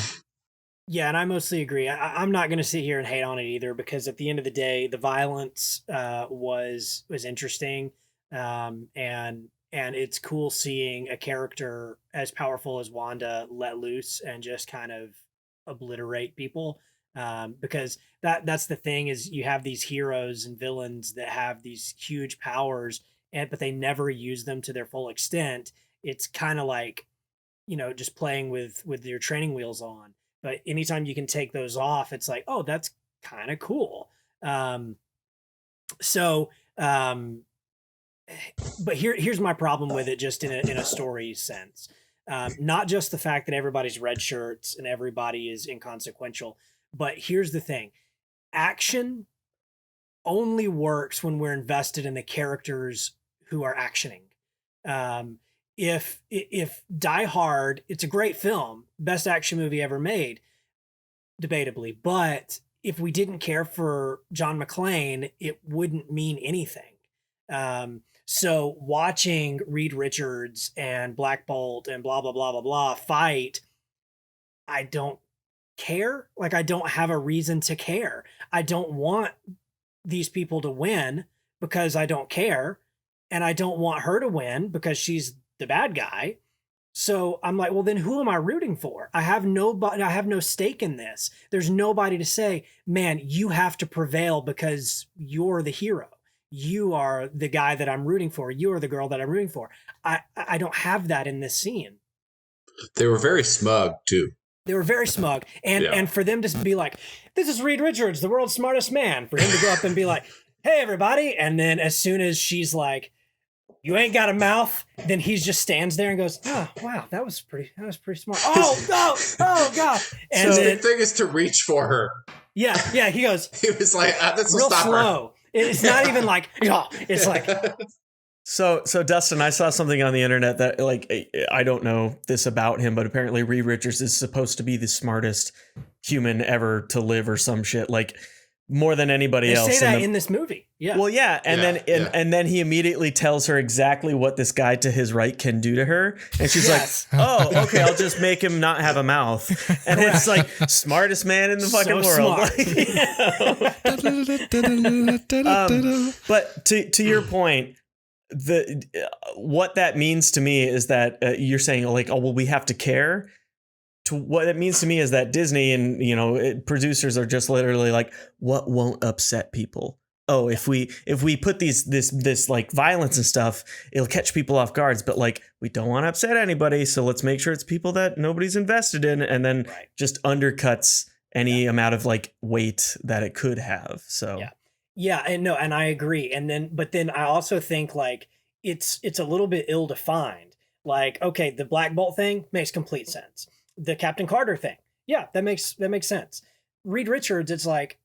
Yeah, and I mostly agree. I'm not going to sit here and hate on it either, because at the end of the day, the violence was interesting, and it's cool seeing a character as powerful as Wanda let loose and just kind of obliterate people. Because that's the thing, is you have these heroes and villains that have these huge powers, and but they never use them to their full extent. It's kind of like, just playing with your training wheels on. But anytime you can take those off, it's like, oh, that's kind of cool. Um, so, um, but here's my problem with it, just in a story sense. Not just the fact that everybody's red shirts and everybody is inconsequential, but here's the thing: action only works when we're invested in the characters who are actioning. Um, if Die Hard, it's a great film, best action movie ever made, debatably, but if we didn't care for John McClane, it wouldn't mean anything. So watching Reed Richards and Black Bolt and blah blah blah blah blah fight, I don't care. Like, I don't have a reason to care. I don't want these people to win because I don't care, and I don't want her to win because she's the bad guy. So I'm like, well, then who am I rooting for? I have no stake in this. There's nobody to say, man, you have to prevail because you're the hero. You are the guy that I'm rooting for. You are the girl that I'm rooting for. I don't have that in this scene. They were very smug too. They were very smug. And for them to be like, this is Reed Richards, the world's smartest man, for him to go up and be like, hey, everybody. And then as soon as she's like, you ain't got a mouth, then he just stands there and goes, oh, wow, that was pretty smart. Oh, God. And so the thing is to reach for her. Yeah, he goes. He was like, this will real stop slow. Her. It's not even like, it's like. So Dustin, I saw something on the internet that, like, I don't know this about him, but apparently Reed Richards is supposed to be the smartest human ever to live or some shit. Like, more than anybody else. They say that in this movie. Yeah. Well, yeah, and then he immediately tells her exactly what this guy to his right can do to her, and she's like, "Oh, okay, I'll just make him not have a mouth." And it's like, smartest man in the fucking world. But to your point, what that means to me is that you're saying, like, oh well, we have to care. What it means to me is that Disney and producers are just literally like, what won't upset people? Oh, if we put this like violence and stuff, it'll catch people off guards. But like, we don't want to upset anybody, so let's make sure it's people that nobody's invested in, and then just undercuts any amount of like weight that it could have. So and I agree. But then I also think like it's a little bit ill defined. Like, okay, the Black Bolt thing makes complete sense. The Captain Carter thing, yeah, that makes sense. Reed Richards, it's like,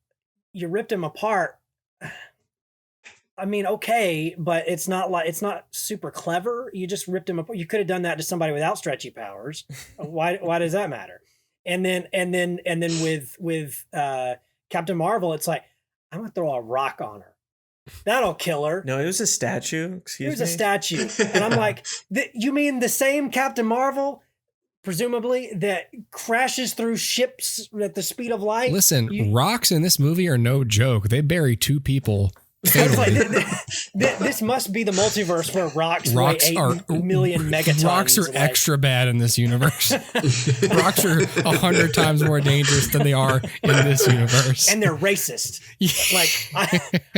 you ripped him apart. I mean, okay, but it's not super clever. You just ripped him apart. You could have done that to somebody without stretchy powers. Why does that matter? And then with Captain Marvel, it's like, I'm gonna throw a rock on her. That'll kill her. No, it was a statue. Excuse me. It was a statue, and I'm like, you mean the same Captain Marvel? Presumably, that crashes through ships at the speed of light. Listen, rocks in this movie are no joke. They bury 2 people. Like, this must be the multiverse where rocks weigh 8 million megatons. Rocks are extra bad in this universe. Rocks are 100 times more dangerous than they are in this universe. And they're racist. Like,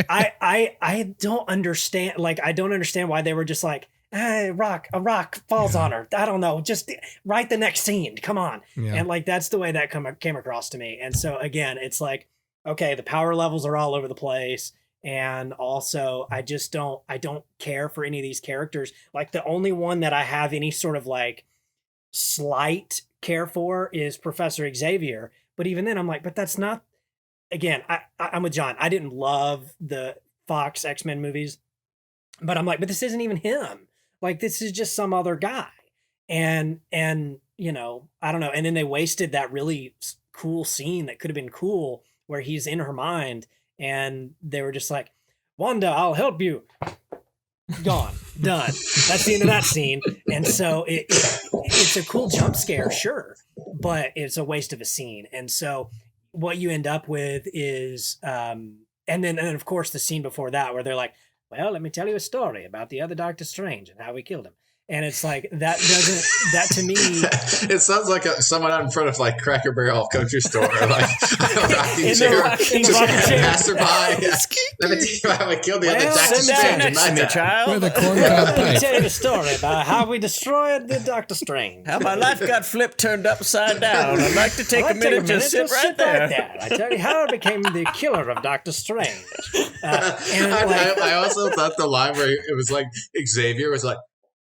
I don't understand. Like, I don't understand why they were just like, hey, a rock falls on her. I don't know. Just write the next scene. Come on. Yeah. And like, that's the way that came across to me. And so again, it's like, okay, the power levels are all over the place. And also I don't care for any of these characters. Like, the only one that I have any sort of like slight care for is Professor Xavier. But even then I'm like, but that's not, again, I'm with John. I didn't love the Fox X-Men movies, but I'm like, but this isn't even him. Like, this is just some other guy. And I don't know. And then they wasted that really cool scene that could have been cool where he's in her mind and they were just like, Wanda, I'll help you. Gone, done. That's the end of that scene. And so it's a cool jump scare, sure, but it's a waste of a scene. And so what you end up with is, and then of course the scene before that where they're like, well, let me tell you a story about the other Doctor Strange and how we killed him. And it's like, that to me. It sounds like someone out in front of like Cracker Barrel country store, like rocking chair, passerby. Let me tell you how I killed the other Doctor Strange in my time. Child. With a corncob Let me pipe. tell you the story about how we destroyed the Doctor Strange. How my life got flipped, turned upside down. I'd like to take a minute, just sit right there. I tell you how I became the killer of Doctor Strange. I also thought the line where it was like Xavier was like,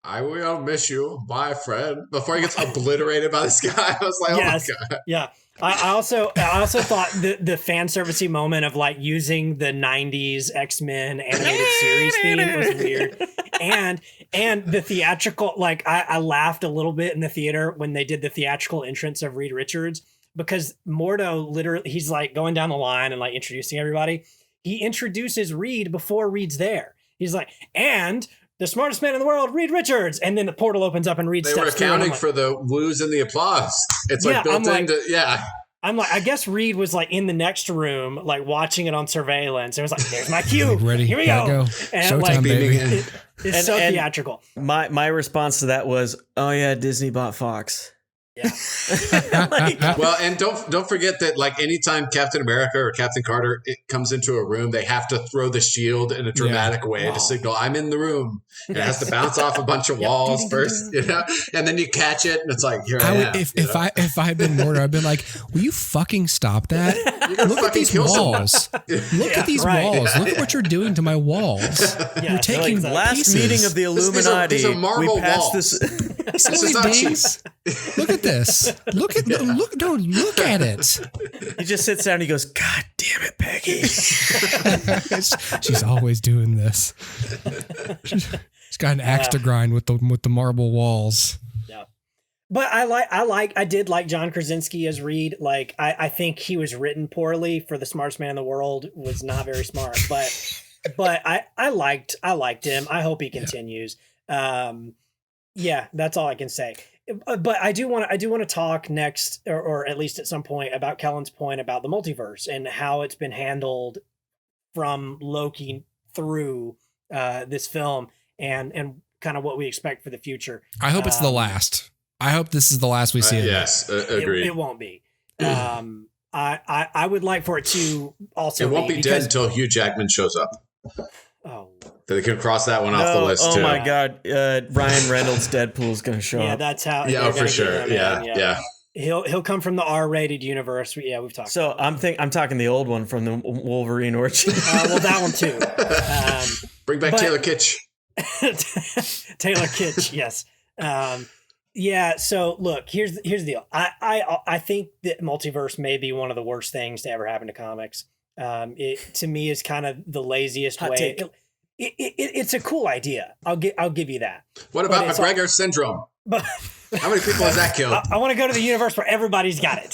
I will miss you, my friend, before he gets obliterated by this guy. I was like, yes. Oh my God. Yeah. I also thought the fan servicey moment of like using the 90s X-Men animated series theme was weird. And the theatrical, like I laughed a little bit in the theater when they did the theatrical entrance of Reed Richards, because Mordo literally, he's like going down the line and like introducing everybody. He introduces Reed before Reed's there. He's like, and the smartest man in the world, Reed Richards. And then the portal opens up and Reed steps through. They were accounting for the woos and the applause. It's like built into, I'm like, I guess Reed was like in the next room, like watching it on surveillance. It was like, there's my cue. Ready? Here we go. And Showtime, like, baby. It's so theatrical. My response to that was, oh yeah, Disney bought Fox. Yeah. Well, and don't forget that like anytime Captain America or Captain Carter comes into a room, they have to throw the shield in a dramatic way to signal I'm in the room. And it has to bounce off a bunch of walls first, you know, and then you catch it, and it's like here I am. If I had been Mortar, I'd been like, will you fucking stop that? Look at these walls. Look at these walls. Look at what you're doing to my walls. You're taking like, last pieces. meeting of the Illuminati. These are marble we passed walls. this. This is not cheap. Look at this. Look at it. He just sits down and he goes, God damn it, Peggy. She's always doing this. She's got an axe to grind with the marble walls. Yeah. But I did like John Krasinski as Reed. Like I think he was written poorly for the smartest man in the world, was not very smart, but I liked him. I hope he continues. Yeah, that's all I can say. But I do want to talk next, or at least at some point, about Kellen's point about the multiverse and how it's been handled from Loki through this film and kind of what we expect for the future. I hope it's the last. I hope this is the last we see of it. Yes, agreed. It won't be. I would like for it to also. It won't be dead until Hugh Jackman shows up. Oh. They can cross that one off the list too. Oh my God, Ryan Reynolds' Deadpool is going to show up. Yeah, that's how. Yeah, for sure. Yeah. He'll come from the R-rated universe. Yeah, we've talked. So I'm talking the old one from the Wolverine origin. Well, that one too. Bring back Taylor Kitsch. Taylor Kitsch, yes. Yeah. So look, here's the deal. I think that multiverse may be one of the worst things to ever happen to comics. It to me is kind of the laziest Hot way. take. It's a cool idea. I'll give you that. What about McGregor syndrome? But how many people has that killed? I want to go to the universe where everybody's got it.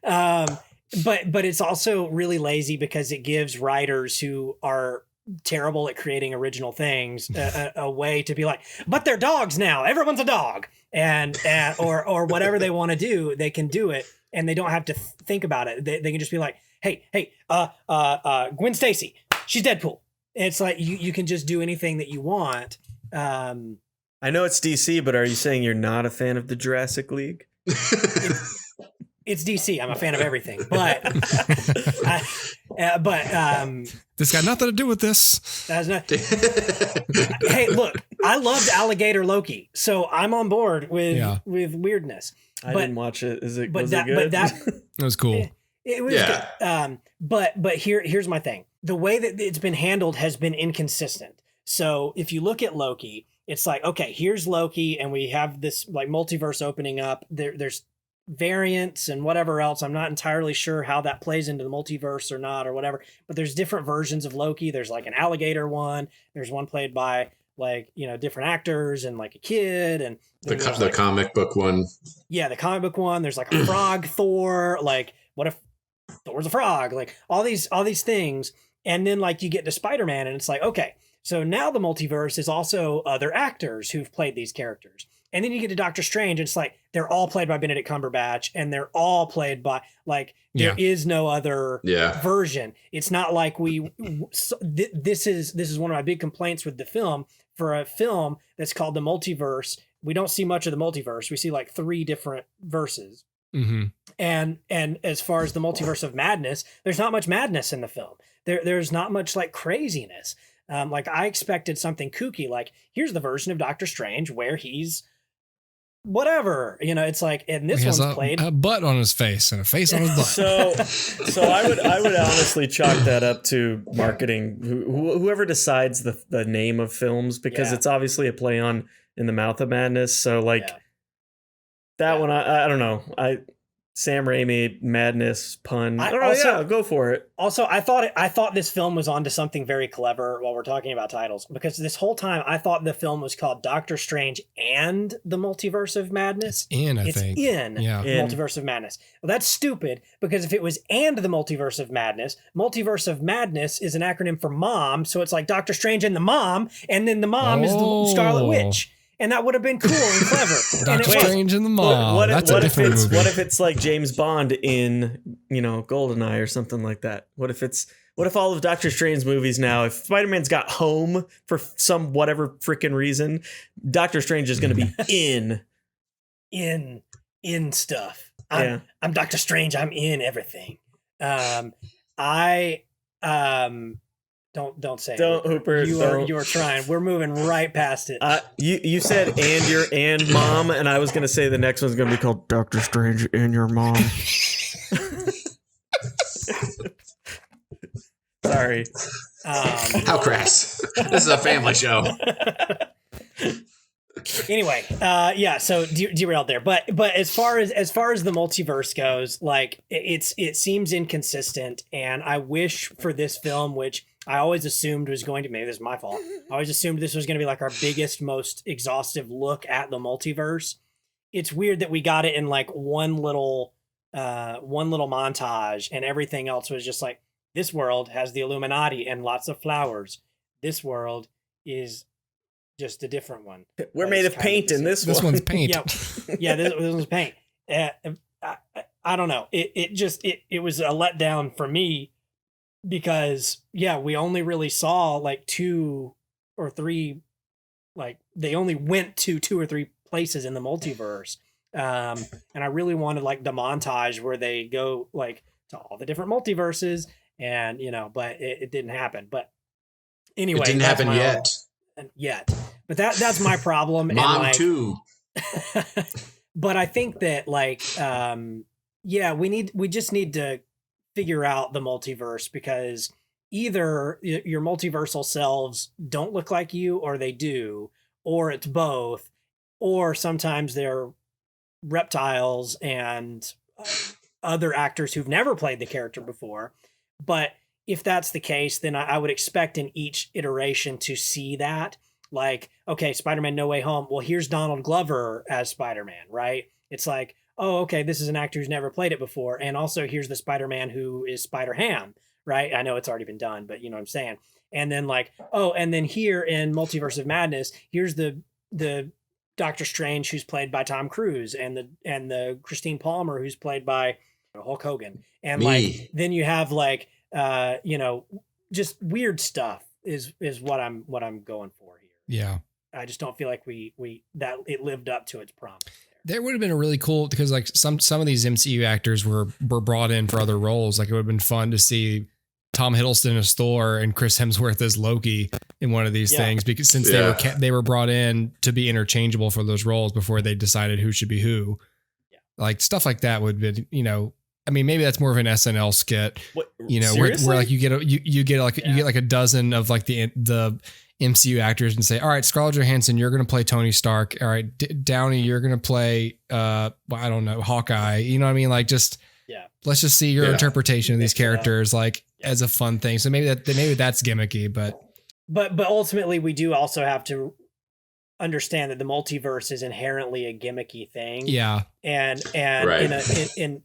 But it's also really lazy because it gives writers who are terrible at creating original things a way to be like, but they're dogs now. Everyone's a dog, and or whatever they want to do, they can do it, and they don't have to think about it. They can just be like, hey, Gwen Stacy, she's Deadpool. It's like you can just do anything that you want. I know it's DC, but are you saying you're not a fan of the Jurassic League? It's DC. I'm a fan of everything, but This got nothing to do with this. That's not. Hey, look, I loved Alligator Loki, so I'm on board with weirdness. I didn't watch it. Was it good? But that It was cool. It was good. But here's my thing. The way that it's been handled has been inconsistent. So if you look at Loki, it's like, okay, here's Loki, and we have this like multiverse opening up. There's variants and whatever else. I'm not entirely sure how that plays into the multiverse or not or whatever. But there's different versions of Loki. There's like an alligator one. There's one played by like, different actors and like a kid, and the comic book one. Yeah, the comic book one. There's like a frog Thor. Like, what if Thor's a frog? Like all these things. And then like you get to Spider-Man, and it's like, okay, So now the multiverse is also other actors who've played these characters. And then you get to Doctor Strange, and it's like they're all played by Benedict Cumberbatch, and they're all played by like there is no other version. It's not like this is one of my big complaints with the film. For a film that's called the Multiverse, we don't see much of the multiverse. We see like 3 different verses. Mm-hmm. And as far as the Multiverse of Madness, there's not much madness in the film. There's not much like craziness. Like I expected something kooky, like here's the version of Doctor Strange where he's whatever, it's like, and this one's played a butt on his face and a face on his butt. So I would honestly chalk that up to marketing. Whoever decides the name of films, because it's obviously a play on In the Mouth of Madness. So like that one, I don't know. Sam Raimi madness pun. I don't know. Yeah, go for it. Also, I thought this film was onto something very clever while we're talking about titles, because this whole time I thought the film was called Doctor Strange and the Multiverse of Madness. Multiverse of Madness. Well, that's stupid, because if it was and the Multiverse of Madness is an acronym for mom, so it's like Doctor Strange and the mom, and then the mom is the Scarlet Witch. And that would have been cool and clever. Doctor Strange and the Mom. That's a different movie. What if it's like James Bond in, GoldenEye or something like that? What if all of Doctor Strange's movies now, if Spider-Man's got home for some whatever freaking reason, Doctor Strange is going to be in stuff. I'm Doctor Strange. I'm in everything. Don't say don't it. Hooper. You're trying. We're moving right past it. You said and mom, and I was gonna say the next one's gonna be called Doctor Strange and your mom. Sorry. How crass. This is a family show. Anyway, so derailed there. But as far as the multiverse goes, like it seems inconsistent, and I wish for this film, which I always assumed was going to, maybe this is my fault, I always assumed this was going to be like our biggest, most exhaustive look at the multiverse. It's weird that we got it in like one little montage, and everything else was just like, this world has the Illuminati and lots of flowers. This world is just a different one. We're made of paint in this one. This one's paint. This one's paint. I don't know. It was a letdown for me, because we only really saw like 2 or 3, like they only went to 2 or 3 places in the multiverse. And I really wanted like the montage where they go like to all the different multiverses, and but it didn't happen. But anyway, it didn't happen yet. But that's my problem. Mom and too. But I think that like we just need to figure out the multiverse, because either your multiversal selves don't look like you, or they do, or it's both, or sometimes they're reptiles and other actors who've never played the character before. But if that's the case, then I would expect in each iteration to see that. Like, okay, Spider-Man No Way Home. Well, here's Donald Glover as Spider-Man, right? It's like, oh, okay, this is an actor who's never played it before. And also here's the Spider-Man who is Spider-Ham, right? I know it's already been done, but you know what I'm saying? And then like, oh, and then here in Multiverse of Madness, here's the Doctor Strange who's played by Tom Cruise, and the Christine Palmer who's played by Hulk Hogan. And like, then you have like, just weird stuff is what I'm going for here. Yeah. I just don't feel like that it lived up to its promise. There would have been a really cool, because like some of these MCU actors were brought in for other roles. Like it would have been fun to see Tom Hiddleston as Thor and Chris Hemsworth as Loki in one of these things, because since they were brought in to be interchangeable for those roles before they decided who should be who. Yeah. Like stuff like that would be, I mean, maybe that's more of an SNL skit, where like you get like a dozen of like the MCU actors and say, all right, Scarlett Johansson, you're going to play Tony Stark. All right, Downey, you're going to play, I don't know, Hawkeye. You know what I mean? Like let's just see your interpretation of these characters, like as a fun thing. So maybe that's gimmicky, but ultimately we do also have to understand that the multiverse is inherently a gimmicky thing. Yeah. And right. in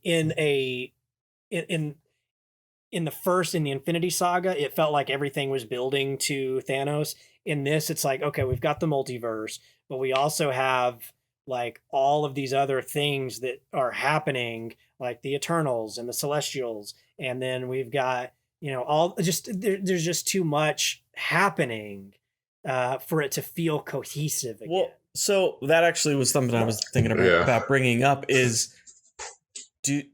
in the Infinity Saga, it felt like everything was building to Thanos. In this, it's like, okay, we've got the multiverse, but we also have like all of these other things that are happening, like the Eternals and the Celestials. And then we've got, all just, there's just too much happening for it to feel cohesive again. Well, so that actually was something I was thinking about bringing up is the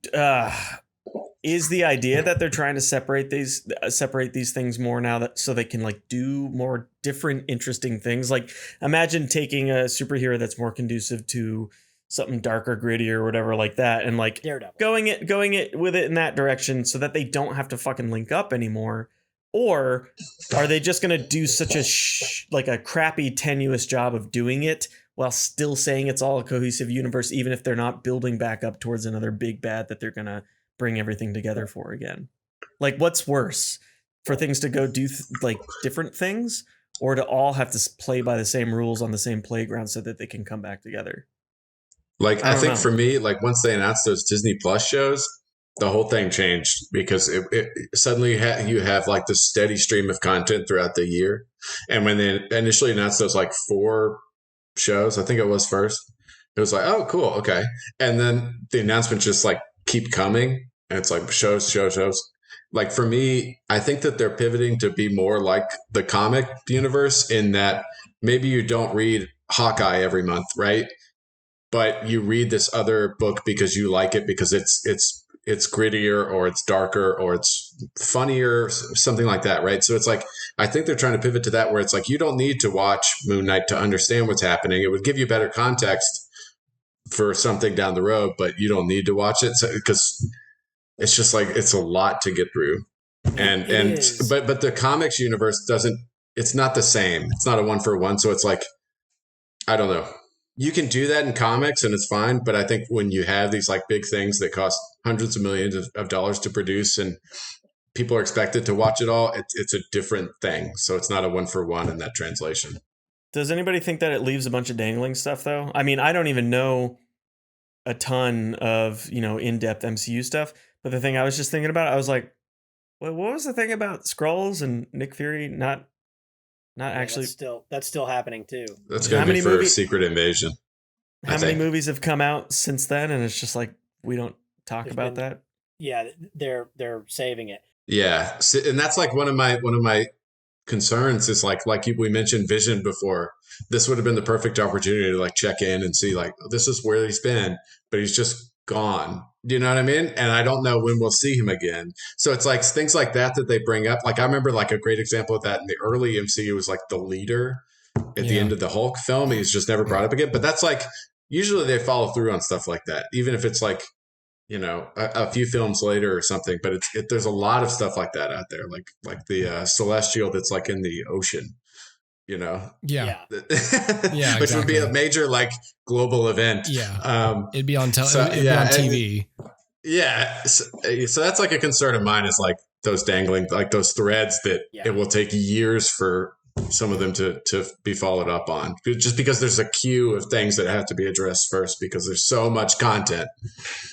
idea that they're trying to separate these things more now that so they can like do more different interesting things. Like imagine taking a superhero that's more conducive to something darker, grittier, or whatever like that, and like Daredevil. going it with it in that direction so that they don't have to fucking link up anymore. Or are they just going to do such a crappy, tenuous job of doing it while still saying it's all a cohesive universe, even if they're not building back up towards another big bad that they're going to bring everything together for again? Like, what's worse, for things to go do different things, or to all have to play by the same rules on the same playground so that they can come back together? Like, I think for me, like once they announced those Disney Plus shows, the whole thing changed because it suddenly you have like this steady stream of content throughout the year. And when they initially announced those like 4 shows, I think it was first, it was like, oh, cool. Okay. And then the announcements just like keep coming. And it's like shows. Like for me, I think that they're pivoting to be more like the comic universe in that maybe you don't read Hawkeye every month, right? But you read this other book because you like it because it's grittier or it's darker or it's funnier, something like that, right? So it's like, I think they're trying to pivot to that where it's like, you don't need to watch Moon Knight to understand what's happening. It would give you better context for something down the road, but you don't need to watch it because it's just like, it's a lot to get through. But the comics universe it's not the same. It's not a 1-for-1. So it's like, I don't know. You can do that in comics and it's fine. But I think when you have these like big things that cost hundreds of millions of dollars to produce and people are expected to watch it all, it's a different thing. So it's not a 1-for-1 in that translation. Does anybody think that it leaves a bunch of dangling stuff though? I mean, I don't even know a ton of, in-depth MCU stuff, but the thing I was just thinking about, I was like, what was the thing about Skrulls and Nick Fury not actually that's still happening too. That's going to be for Secret Invasion. How many movies have come out since then? And it's just like, we don't talk about that. Yeah. They're saving it. Yeah. And that's like one of my concerns is like we mentioned Vision before. This would have been the perfect opportunity to like check in and see like, this is where he's been, but he's just gone. Do you know what I mean? And I don't know when we'll see him again. So it's like things like that they bring up. Like I remember like a great example of that in the early MCU was like the leader at the end of the Hulk film. He's just never brought up again. But that's like, usually they follow through on stuff like that, even if it's like, a few films later or something. But there's a lot of stuff like that out there, like the Celestial that's like in the ocean. Yeah. Which would be a major like global event. It'd be on TV. So that's like a concern of mine is like those dangling, like those threads that it will take years for some of them to be followed up on, just because there's a queue of things that have to be addressed first because there's so much content.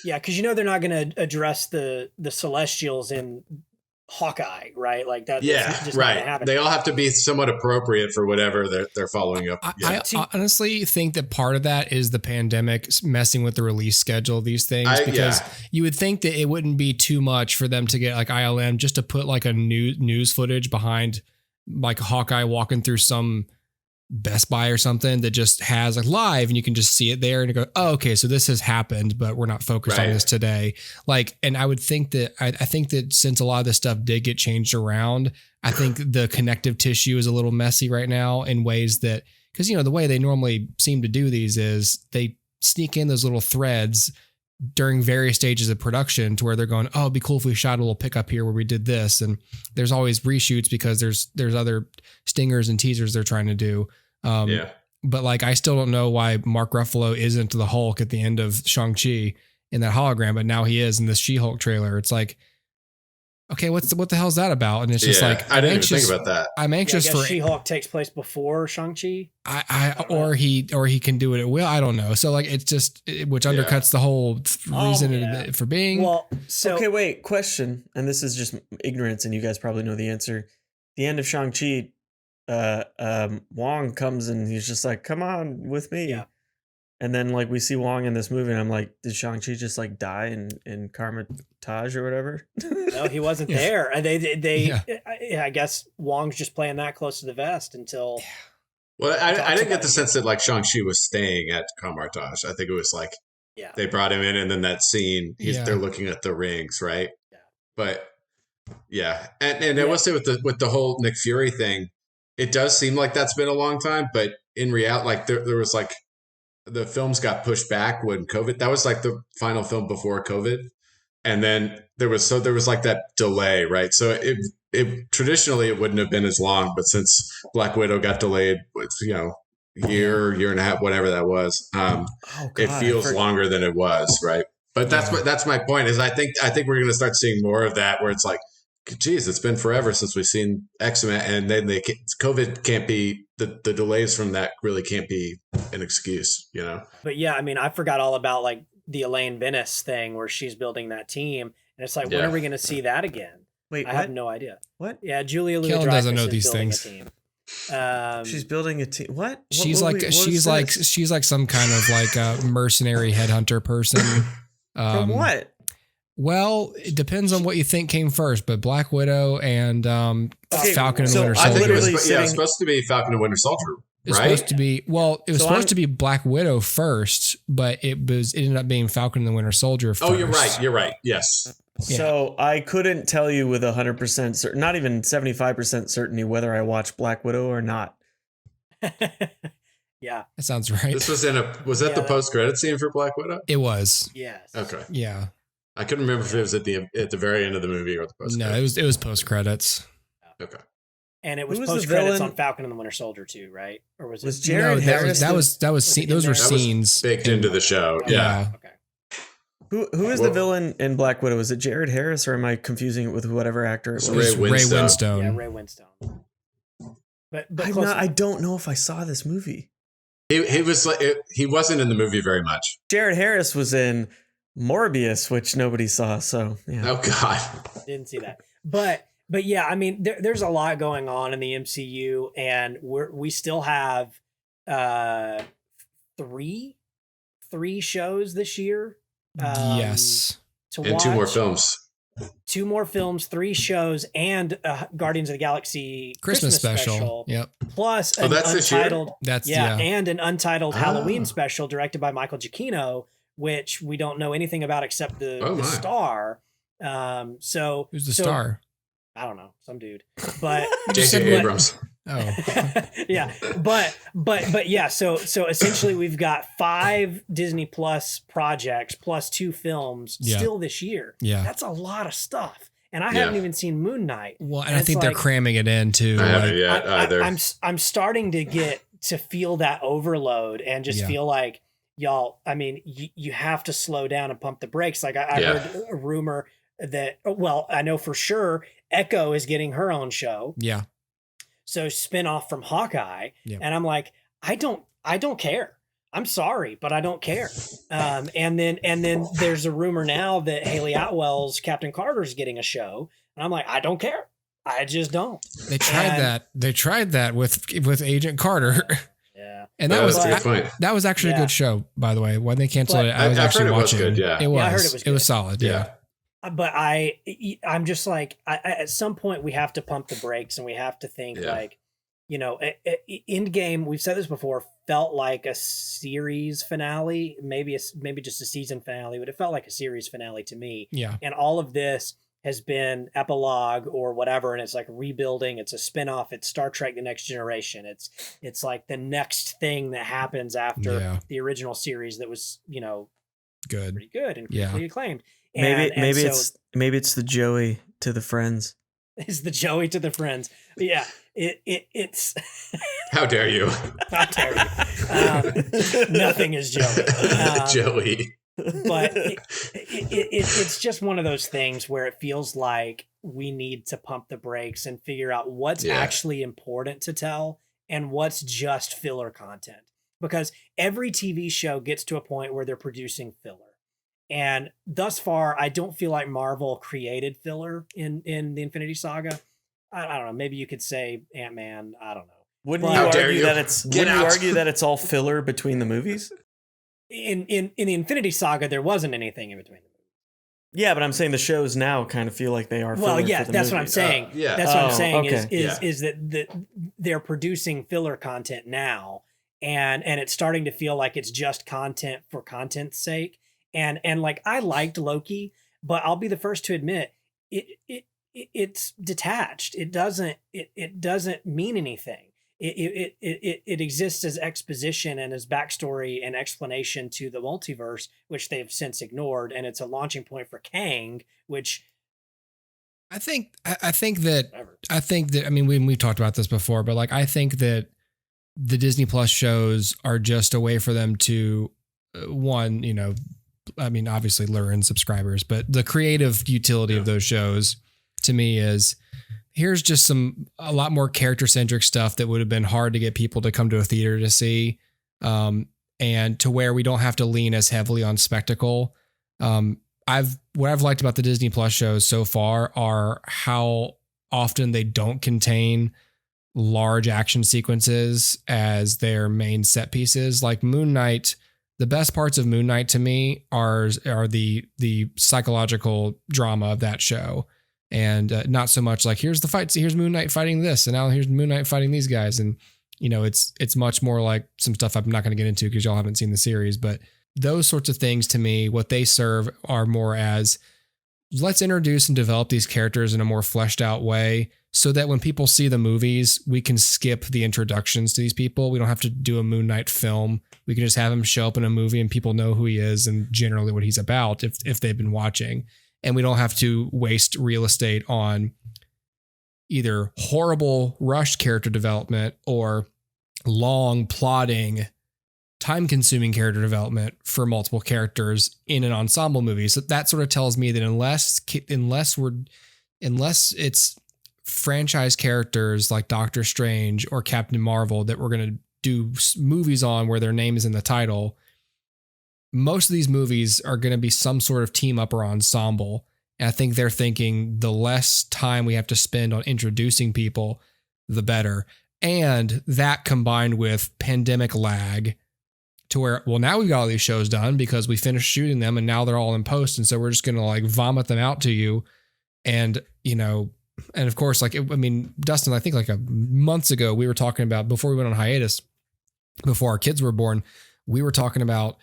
Yeah, because they're not going to address the Celestials in Hawkeye, right? Like that. Just right. They all have to be somewhat appropriate for whatever they're following up. I honestly think that part of that is the pandemic messing with the release schedule of these things, because you would think that it wouldn't be too much for them to get like ILM just to put like a news footage behind like Hawkeye walking through some Best Buy or something that just has like live and you can just see it there and go, oh, okay, so this has happened, but we're not focused on this today. Like, and I would think that I think that since a lot of this stuff did get changed around, I think the connective tissue is a little messy right now in ways that, because the way they normally seem to do these is they sneak in those little threads during various stages of production to where they're going, oh, it'd be cool if we shot a little pickup here where we did this. And there's always reshoots because there's other stingers and teasers they're trying to do. But like, I still don't know why Mark Ruffalo isn't the Hulk at the end of Shang-Chi in that hologram, but now he is in this She-Hulk trailer. It's like, okay, what the hell's that about? And it's just like, I didn't even think about that. I'm anxious I guess for She-Hulk takes place before Shang-Chi. or he can do it at will. I don't know. So like, it's just, which undercuts the whole reason for being. Well, so okay, wait, question. And this is just ignorance, and you guys probably know the answer. The end of Shang-Chi, Wong comes and he's just like, come on with me. Yeah. And then like we see Wong in this movie and I'm like, did Shang-Chi just like die in Karmatage or whatever? No, he wasn't there. And I guess Wong's just playing that close to the vest until. Well, I didn't get the sense that like Shang-Chi was staying at Karmatage. I think it was like they brought him in, and then that scene, they're looking at the rings, right? Yeah. But and I will say with the whole Nick Fury thing, it does seem like that's been a long time, but in reality, like there was like the films got pushed back when COVID. That was like the final film before COVID, and then there was like that delay, right? So it traditionally it wouldn't have been as long, but since Black Widow got delayed with year and a half, whatever that was, it feels longer than it was, right? But that's my point. Is I think we're going to start seeing more of that, where it's like, geez, it's been forever since we've seen X-Men, and then COVID can't be the delays from that really can't be an excuse, you know? But yeah, I mean, I forgot all about like the Elaine Venice thing where she's building that team, and it's like, when are we going to see that again? Wait, I have no idea. What? Yeah, Julia Kellen Louis-Dreyfus doesn't know is these building things. a team. She's building a team. What? She's like some kind of like a mercenary headhunter person. From what? Well, it depends on what you think came first, but Black Widow and Falcon and so Winter I Soldier. It was supposed to be Falcon and Winter Soldier, It's right? supposed to be supposed to be Black Widow first, but it ended up being Falcon and the Winter Soldier first. Oh, you're right. Yes. So I couldn't tell you with 100% certain, not even 75% certainty, whether I watched Black Widow or not. Yeah, That sounds right. This was the post-credit scene for Black Widow? It was. yes. Okay. Yeah. I couldn't remember if it was at the very end of the movie or the post. No, it was post credits. Okay. And it was Who was the post credits villain? on Falcon and the Winter Soldier too, right? Or was it? Jared Harris? Those were That was scenes baked into the show. Yeah. Okay. Who is the villain in Black Widow? Is it Jared Harris, or am I confusing it with whatever actor it It's was? Ray Winstone. Yeah, Ray Winstone. But I don't know if I saw this movie. He was like he wasn't in the movie very much. Jared Harris was in Morbius, which nobody saw. So yeah. Oh God. didn't see that. But yeah, I mean, there's a lot going on in the MCU, and we still have three shows this year. Yes. To And watch. 2 more films. 2 more films, 3 shows, and Guardians of the Galaxy Christmas special. Yep. Plus an that's this year? untitled, That's and an untitled Oh. Halloween special directed by Michael Giacchino, which we don't know anything about except the star. So Who's the star? I don't know, some dude, but J.J. Abrams. Oh. yeah, but yeah. So essentially, we've got 5 Disney Plus projects plus 2 films still this year. Yeah, that's a lot of stuff, and I haven't even seen Moon Knight. Well, and I think they're cramming it in too. I haven't yet either. I'm starting to feel that overload and just feel like, y'all, I mean, you have to slow down and pump the brakes. Like I heard a rumor that, well, I know for sure Echo is getting her own show. Yeah. So spin-off from Hawkeye. Yeah. And I'm like, I don't care. I'm sorry, but I don't care. And then there's a rumor now that Hayley Atwell's Captain Carter's getting a show. And I'm like, I don't care. I just don't. They tried that with Agent Carter. Yeah. And that was a good point. That was actually a good show, by the way. When they canceled it, I was actually watching. It was good, yeah. It was. I heard it was good. It was solid. Yeah. But I'm just like, at some point we have to pump the brakes and we have to think like, you know, Endgame, we've said this before, felt like a series finale, maybe just a season finale, but it felt like a series finale to me. Yeah. And all of this has been epilogue or whatever, and it's like rebuilding. It's a spinoff. It's Star Trek: The Next Generation. It's like the next thing that happens after the original series that was, you know, pretty good and critically acclaimed. Maybe it's the Joey to the Friends. It's the Joey to the Friends. Yeah, it's. How dare you? How dare you? Nothing is Joey. Joey. but it's just one of those things where it feels like we need to pump the brakes and figure out what's actually important to tell and what's just filler content. Because every TV show gets to a point where they're producing filler. And thus far, I don't feel like Marvel created filler in the Infinity Saga. I don't know. Maybe you could say Ant-Man. I don't know. Wouldn't you argue that it's all filler between the movies? In the Infinity Saga, there wasn't anything in between the movies. Yeah, but I'm saying the shows now kind of feel like they are filler. Well, yeah, for the that's movies. what I'm saying. Yeah. That's what I'm saying okay. is that they're producing filler content now, and it's starting to feel like it's just content for content's sake. And like, I liked Loki, but I'll be the first to admit it's detached. It doesn't mean anything. It exists as exposition and as backstory and explanation to the multiverse, which they've since ignored, and it's a launching point for Kang, which I think that I mean, we've talked about this before, but like, I think that the Disney Plus shows are just a way for them to one, you know, I mean, obviously lure in subscribers, but the creative utility of those shows to me is, here's just a lot more character centric stuff that would have been hard to get people to come to a theater to see. And to where we don't have to lean as heavily on spectacle. What I've liked about the Disney Plus shows so far are how often they don't contain large action sequences as their main set pieces. Like Moon Knight, the best parts of Moon Knight to me are the psychological drama of that show. And not so much like, here's the fights, here's Moon Knight fighting this, and now here's Moon Knight fighting these guys. And, you know, it's much more like some stuff I'm not going to get into because y'all haven't seen the series. But those sorts of things, to me, what they serve are more as, let's introduce and develop these characters in a more fleshed out way so that when people see the movies, we can skip the introductions to these people. We don't have to do a Moon Knight film. We can just have him show up in a movie and people know who he is and generally what he's about if they've been watching. And we don't have to waste real estate on either horrible rushed character development or long plotting, time-consuming character development for multiple characters in an ensemble movie. So that sort of tells me that unless it's franchise characters like Doctor Strange or Captain Marvel that we're going to do movies on where their name is in the title, most of these movies are going to be some sort of team up or ensemble. And I think they're thinking the less time we have to spend on introducing people, the better. And that combined with pandemic lag to where, well, now we've got all these shows done because we finished shooting them and now they're all in post. And so we're just going to like vomit them out to you. And, you know, and of course, like, I mean, Dustin, I think like months ago, we were talking about, before we went on hiatus, before our kids were born, we were talking about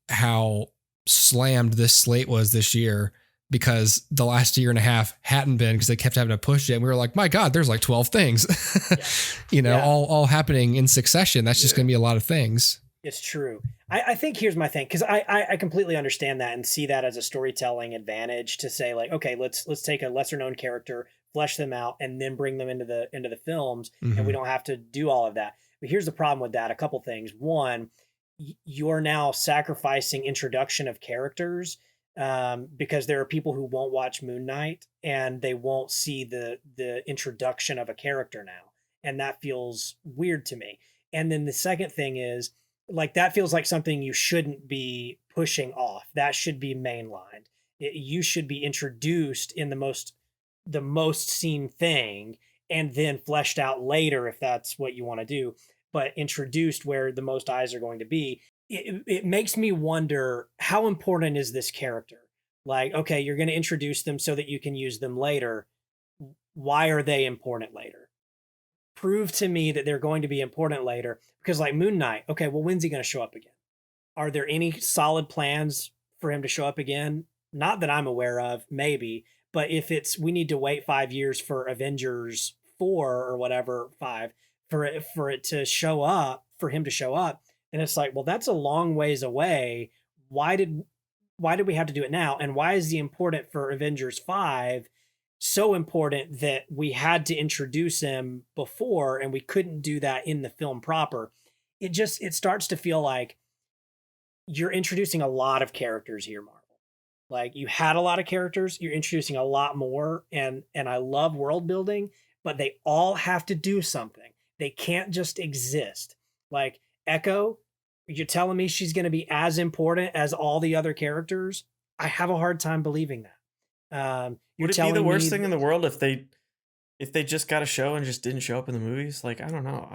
how slammed this slate was this year because the last year and a half hadn't been, because they kept having to push it. And we were like, my God, there's like 12 things, you know, all happening in succession. That's just going to be a lot of things. It's true. I think here's my thing, because I completely understand that and see that as a storytelling advantage to say like, okay, let's take a lesser known character, flesh them out, and then bring them into the films, and we don't have to do all of that. But here's the problem with that. A couple things. One, you're now sacrificing introduction of characters because there are people who won't watch Moon Knight and they won't see the introduction of a character now. And that feels weird to me. And then the second thing is, like, that feels like something you shouldn't be pushing off. That should be mainlined. You should be introduced in the most seen thing and then fleshed out later if that's what you want to do, but introduced where the most eyes are going to be. It makes me wonder, how important is this character? Like, okay, you're going to introduce them so that you can use them later. Why are they important later? Prove to me that they're going to be important later, because like Moon Knight, okay, well, when's he going to show up again? Are there any solid plans for him to show up again? Not that I'm aware of, maybe, but if we need to wait 5 years for Avengers 4 or whatever, 5, for it to show up, for him to show up, and it's like, well, that's a long ways away. Why did we have to do it now? And why is the important for Avengers 5 so important that we had to introduce him before and we couldn't do that in the film proper? It starts to feel like you're introducing a lot of characters here, Marvel. Like, you had a lot of characters, you're introducing a lot more, and I love world building, but they all have to do something. They can't just exist. Like Echo, you're telling me she's going to be as important as all the other characters? I have a hard time believing that. Would it be the worst thing in the world if they just got a show and just didn't show up in the movies? Like, I don't know.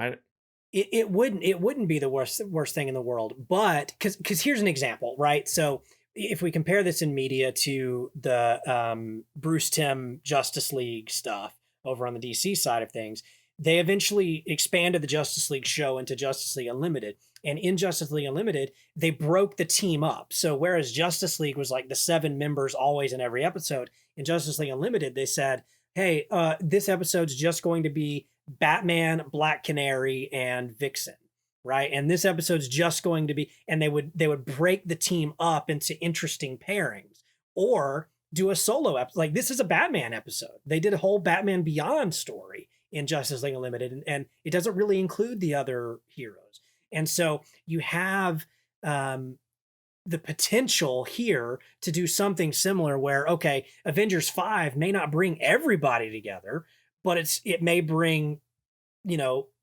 It wouldn't be the worst thing in the world, but because here's an example, right? So if we compare this in media to the Bruce Timm Justice League stuff over on the DC side of things, they eventually expanded the Justice League show into Justice League Unlimited. And in Justice League Unlimited, they broke the team up. So whereas Justice League was like the 7 members always in every episode, in Justice League Unlimited, they said, hey, this episode's just going to be Batman, Black Canary, and Vixen, right? And this episode's just going to be, and they would break the team up into interesting pairings, or do a solo episode. Like, this is a Batman episode. They did a whole Batman Beyond story in Justice League Unlimited, and it doesn't really include the other heroes. And so you have the potential here to do something similar where, okay, Avengers 5 may not bring everybody together, but it may bring,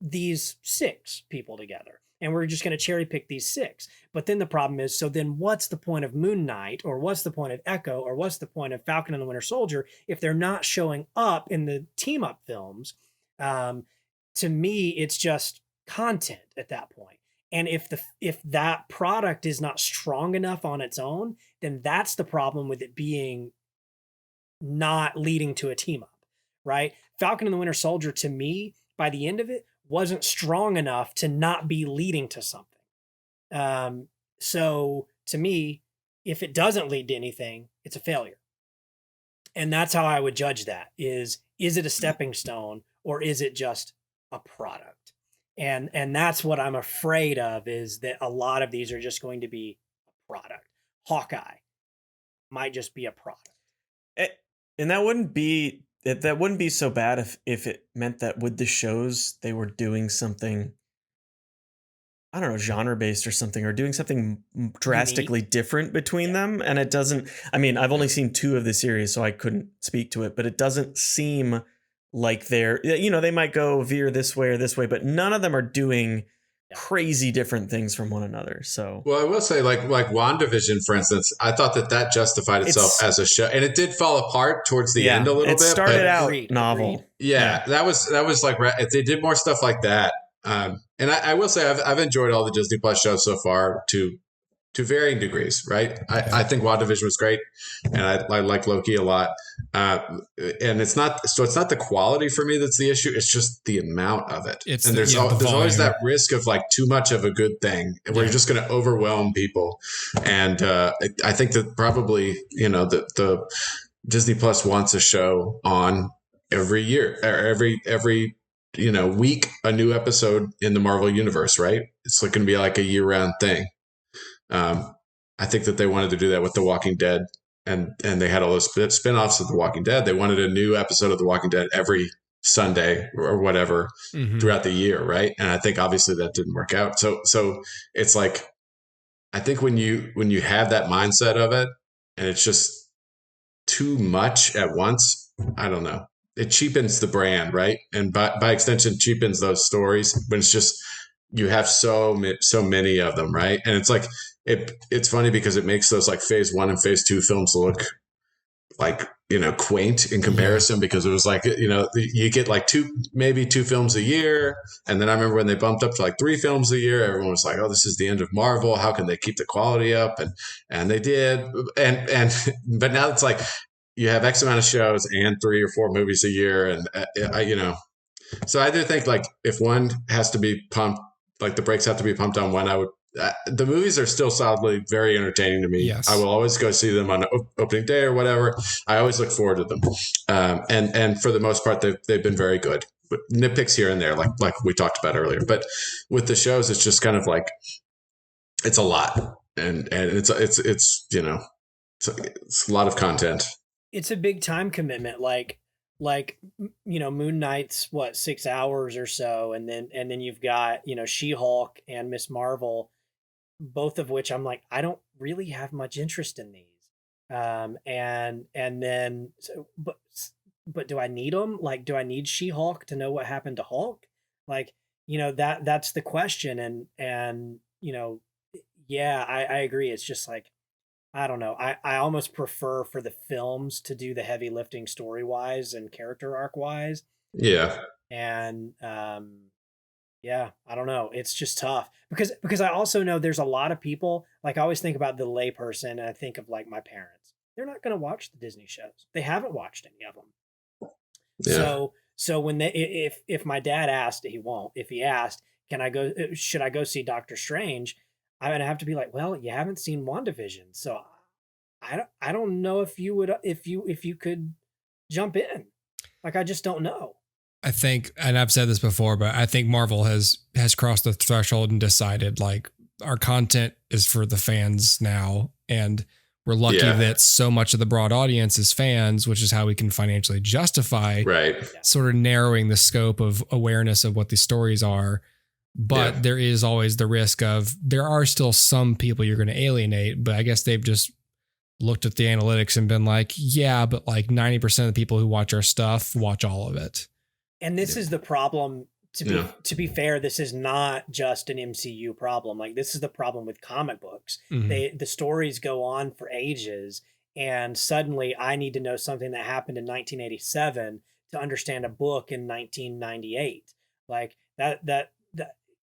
these 6 people together. And we're just going to cherry pick these 6. But then the problem is, so then what's the point of Moon Knight, or what's the point of Echo, or what's the point of Falcon and the Winter Soldier if they're not showing up in the team up films? To me, it's just content at that point. And if that product is not strong enough on its own, then that's the problem with it being not leading to a team up, right? Falcon and the Winter Soldier, to me, by the end of it, wasn't strong enough to not be leading to something. So to me, if it doesn't lead to anything, it's a failure. And that's how I would judge that is it a stepping stone, or is it just a product? And that's what I'm afraid of, is that a lot of these are just going to be a product. Hawkeye might just be a product. And that wouldn't be so bad if it meant that with the shows they were doing something, I don't know, genre based or something, or doing something drastically different between them. And it doesn't, I mean, I've only seen 2 of the series, so I couldn't speak to it, but it doesn't seem like they're, they might go veer this way or this way, but none of them are doing crazy different things from one another. So, well, I will say, like WandaVision, for instance, I thought that justified itself as a show, and it did fall apart towards the end a little bit. It started out novel. Yeah, that was like, if they did more stuff like that. And I will say, I've enjoyed all the Disney Plus shows so far to varying degrees, right? I think WandaVision was great, and I like Loki a lot. And it's not the quality for me that's the issue. It's just the amount of it. There's always that risk of like too much of a good thing where you're just going to overwhelm people. And I think that probably, the Disney Plus wants a show on every year, or every week, a new episode in the Marvel universe, right? It's going to be like a year-round thing. I think that they wanted to do that with The Walking Dead, and they had all those spin-offs of The Walking Dead. They wanted a new episode of The Walking Dead every Sunday or whatever throughout the year, right? And I think obviously that didn't work out. So it's like, I think when you have that mindset of it, and it's just too much at once, I don't know. It cheapens the brand, right? And by extension, cheapens those stories when it's just, you have so many of them, right? And it's like, it's funny because it makes those like phase 1 and phase 2 films look like, quaint in comparison, because it was like, you get like 2 films a year. And then I remember when they bumped up to like 3 films a year, everyone was like, oh, this is the end of Marvel. How can they keep the quality up? And they did. But now it's like, you have X amount of shows and 3 or 4 movies a year. And, so I do think, like, if one has to be pumped, like the brakes have to be pumped on when I would, the movies are still solidly very entertaining to me. Yes. I will always go see them on opening day or whatever. I always look forward to them. And for the most part, they've been very good. But nitpicks here and there, like we talked about earlier. But with the shows, it's just kind of like, it's a lot. And it's a lot of content. It's a big time commitment. Like, Moon Knight's 6 hours or so. And then you've got, She-Hulk and Miss Marvel. both of which I'm like, I don't really have much interest in these. And then, but do I need them? Like, do I need She-Hulk to know what happened to Hulk? Like, that's the question. And, yeah, I agree. It's just like, I don't know. I almost prefer for the films to do the heavy lifting story wise and character arc wise. Yeah. And, yeah, I don't know. It's just tough because I also know there's a lot of people, like I always think about the layperson and I think of like my parents. They're not going to watch the Disney shows. They haven't watched any of them. Yeah. So when if my dad asked, he won't. If he asked, should I go see Doctor Strange? I would have to be like, well, you haven't seen WandaVision. So I don't know if you would, if you could jump in. Like, I just don't know. I think, and I've said this before, but I think Marvel has crossed the threshold and decided like our content is for the fans now. And we're lucky that so much of the broad audience is fans, which is how we can financially justify sort of narrowing the scope of awareness of what these stories are. But there is always the risk of, there are still some people you're going to alienate, but I guess they've just looked at the analytics and been like, yeah, but like 90% of the people who watch our stuff watch all of it. And this is the problem. To be fair, this is not just an MCU problem. Like, this is the problem with comic books. Mm-hmm. The stories go on for ages, and suddenly I need to know something that happened in 1987 to understand a book in 1998. Like that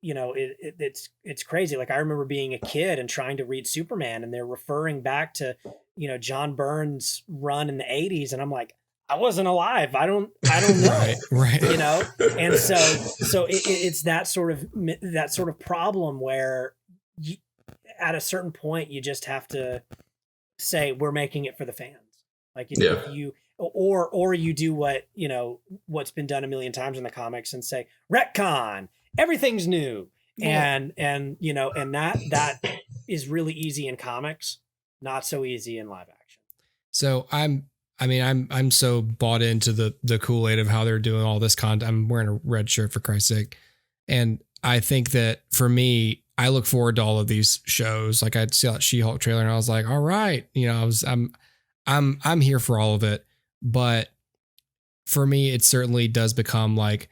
it's crazy. Like, I remember being a kid and trying to read Superman, and they're referring back to, John Byrne's run in the 80s, and I'm like, I wasn't alive. I don't know. right. And so it's that sort of problem where at a certain point you just have to say, we're making it for the fans. Like, if you, or you do what's been done a million times in the comics and say, retcon, everything's new. And that is really easy in comics, not so easy in live action. So I'm so bought into the Kool-Aid of how they're doing all this content. I'm wearing a red shirt, for Christ's sake. And I think that for me, I look forward to all of these shows. Like, I'd see that She-Hulk trailer and I was like, all right, I'm here for all of it. But for me, it certainly does become like,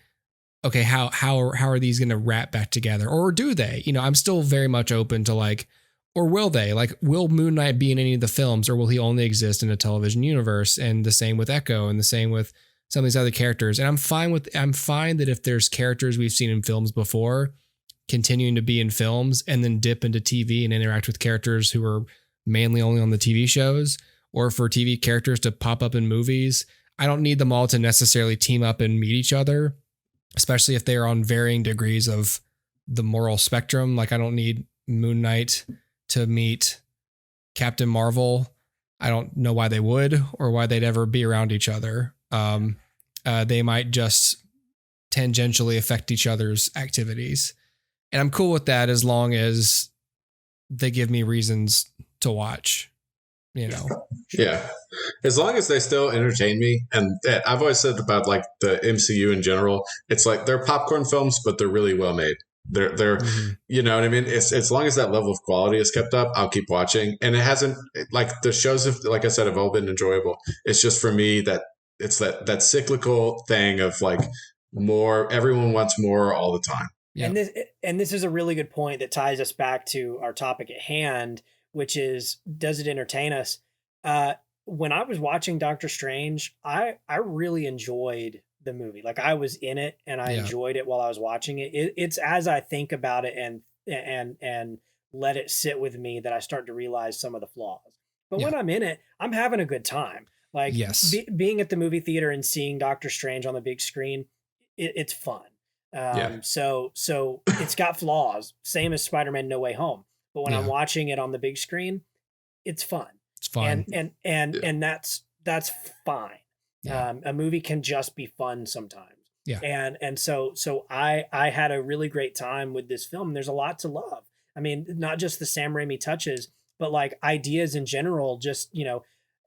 okay, how are these going to wrap back together? Or do they? I'm still very much open to like, or will they? Like, will Moon Knight be in any of the films, or will he only exist in a television universe? And the same with Echo, and the same with some of these other characters. And I'm fine that if there's characters we've seen in films before continuing to be in films and then dip into TV and interact with characters who are mainly only on the TV shows, or for TV characters to pop up in movies. I don't need them all to necessarily team up and meet each other, especially if they are on varying degrees of the moral spectrum. Like, I don't need Moon Knight to meet Captain Marvel. I don't know why they would, or why they'd ever be around each other. They might just tangentially affect each other's activities. And I'm cool with that as long as they give me reasons to watch, Yeah. As long as they still entertain me. And I've always said about like the MCU in general, it's like they're popcorn films, but they're really well made. They're Mm-hmm. You know what I mean? It's as long as that level of quality is kept up, I'll keep watching. And it hasn't, like, the shows have, like I said, have all been enjoyable. It's just for me that it's that cyclical thing of like more, everyone wants more all the time. Yeah. And this is a really good point that ties us back to our topic at hand, which is, does it entertain us? When I was watching Doctor Strange, I really enjoyed the movie. Like, I was in it and I enjoyed it while I was watching it. It's as I think about it and let it sit with me that I start to realize some of the flaws. But when I'm in it, I'm having a good time. Like, being at the movie theater and seeing Doctor Strange on the big screen, it's fun. So it's got flaws, same as Spider-Man No Way Home. But when I'm watching it on the big screen, it's fun. It's fine. And that's fine. Yeah. A movie can just be fun sometimes. Yeah. And so I had a really great time with this film. There's a lot to love. I mean, not just the Sam Raimi touches, but like ideas in general, just,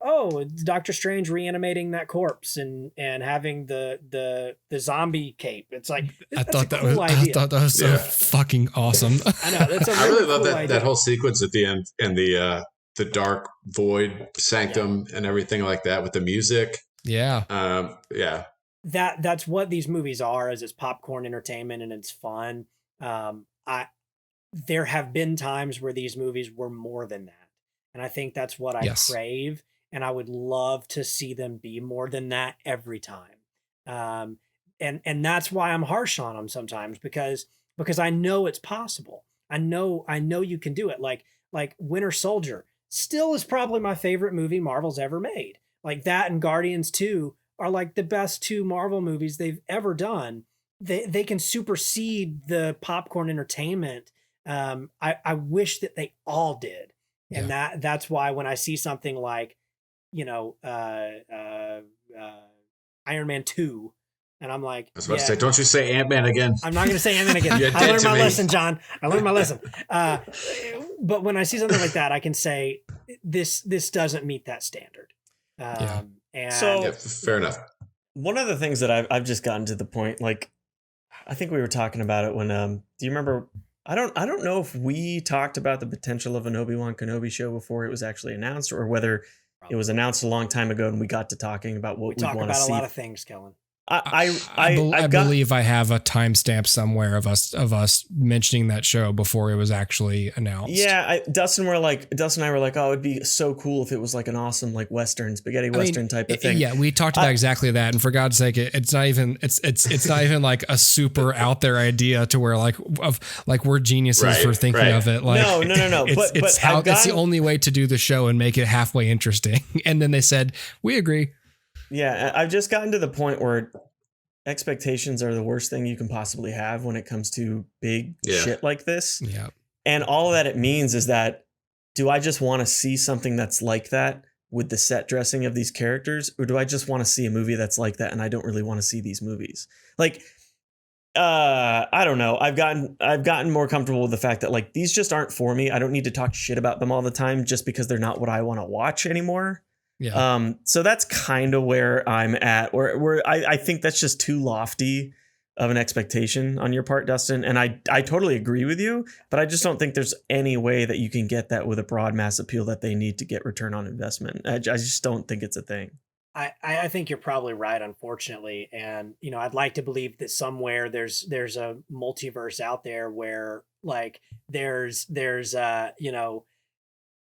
oh, it's Doctor Strange reanimating that corpse and having the zombie cape. It's like I thought that was so fucking awesome. I know that's a really I really love cool that whole sequence at the end and the dark void sanctum and everything like that with the music. Yeah. Yeah. That's what these movies are, is it's popcorn entertainment and it's fun. There have been times where these movies were more than that. And I think that's what I crave. And I would love to see them be more than that every time. And that's why I'm harsh on them sometimes, because I know it's possible. I know you can do it. Like Winter Soldier still is probably my favorite movie Marvel's ever made. Like that and Guardians 2 are like the best 2 Marvel movies they've ever done. They can supersede the popcorn entertainment. I wish that they all did. And that's why when I see something like, Iron Man 2, and I'm like, I was about to say, don't you say Ant-Man again. I'm not going to say Ant-Man again. I learned my lesson, John. I learned my lesson. But when I see something like that, I can say this doesn't meet that standard. And so fair enough. One of the things that I've just gotten to the point, like, I think we were talking about it when, do you remember? I don't know if we talked about the potential of an Obi-Wan Kenobi show before it was actually announced, or whether it was announced a long time ago and we got to talking about what we want to see. We talk about a lot of things, Kellen. I believe I have a timestamp somewhere of us mentioning that show before it was actually announced. Yeah, Dustin and I were like, oh, it'd be so cool if it was like an awesome like Western spaghetti Western type of thing. Yeah, we talked about exactly that, and for God's sake, it's not even not even like a super out there idea to where like we're geniuses for thinking of it. Like no. It's the only way to do the show and make it halfway interesting. And then they said, we agree. Yeah, I've just gotten to the point where expectations are the worst thing you can possibly have when it comes to big shit like this. Yeah. And all that it means is that, do I just want to see something that's like that with the set dressing of these characters? Or do I just want to see a movie that's like that and I don't really want to see these movies? Like, I don't know. I've gotten more comfortable with the fact that like these just aren't for me. I don't need to talk shit about them all the time just because they're not what I want to watch anymore. Yeah. So that's kind of where I'm at, where I think that's just too lofty of an expectation on your part, Dustin. And I totally agree with you, but I just don't think there's any way that you can get that with a broad mass appeal that they need to get return on investment. I just don't think it's a thing. I think you're probably right, unfortunately. And, I'd like to believe that somewhere there's a multiverse out there where like there's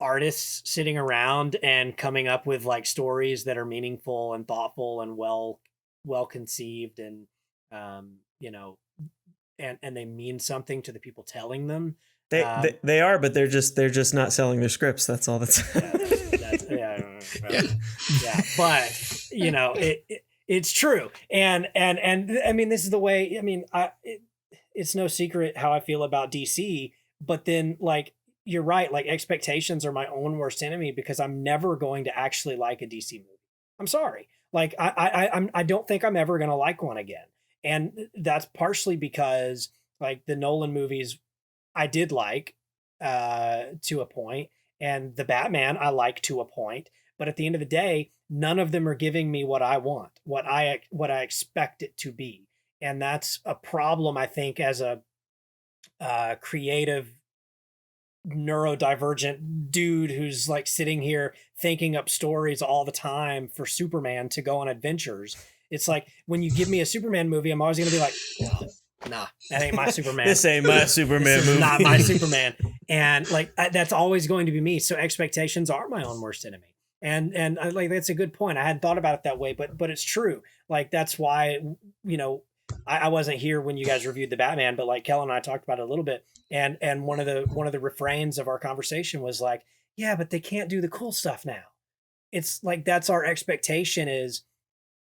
artists sitting around and coming up with like stories that are meaningful and thoughtful and well conceived and and they mean something to the people telling them. They are, but they're just not selling their scripts. That's all that's. Yeah. But it's true. And I mean, this is the way, I mean, it's no secret how I feel about DC, but then like, you're right. Like expectations are my own worst enemy because I'm never going to actually like a DC movie. I'm sorry. Like I don't think I'm ever going to like one again. And that's partially because like the Nolan movies I did like to a point, and the Batman I like to a point. But at the end of the day, none of them are giving me what I want, what I expect it to be. And that's a problem, I think, as a creative neurodivergent dude who's like sitting here thinking up stories all the time for Superman to go on adventures. It's like when you give me a Superman movie, I'm always going to be like, nah, that ain't my Superman. This ain't my Superman movie. Not my Superman. And like, that's always going to be me. So expectations are my own worst enemy. And like, that's a good point. I hadn't thought about it that way, but it's true. Like, that's why, I wasn't here when you guys reviewed the Batman, but like Kellen and I talked about it a little bit. And one of the refrains of our conversation was like, yeah, but they can't do the cool stuff now. It's like, that's our expectation is,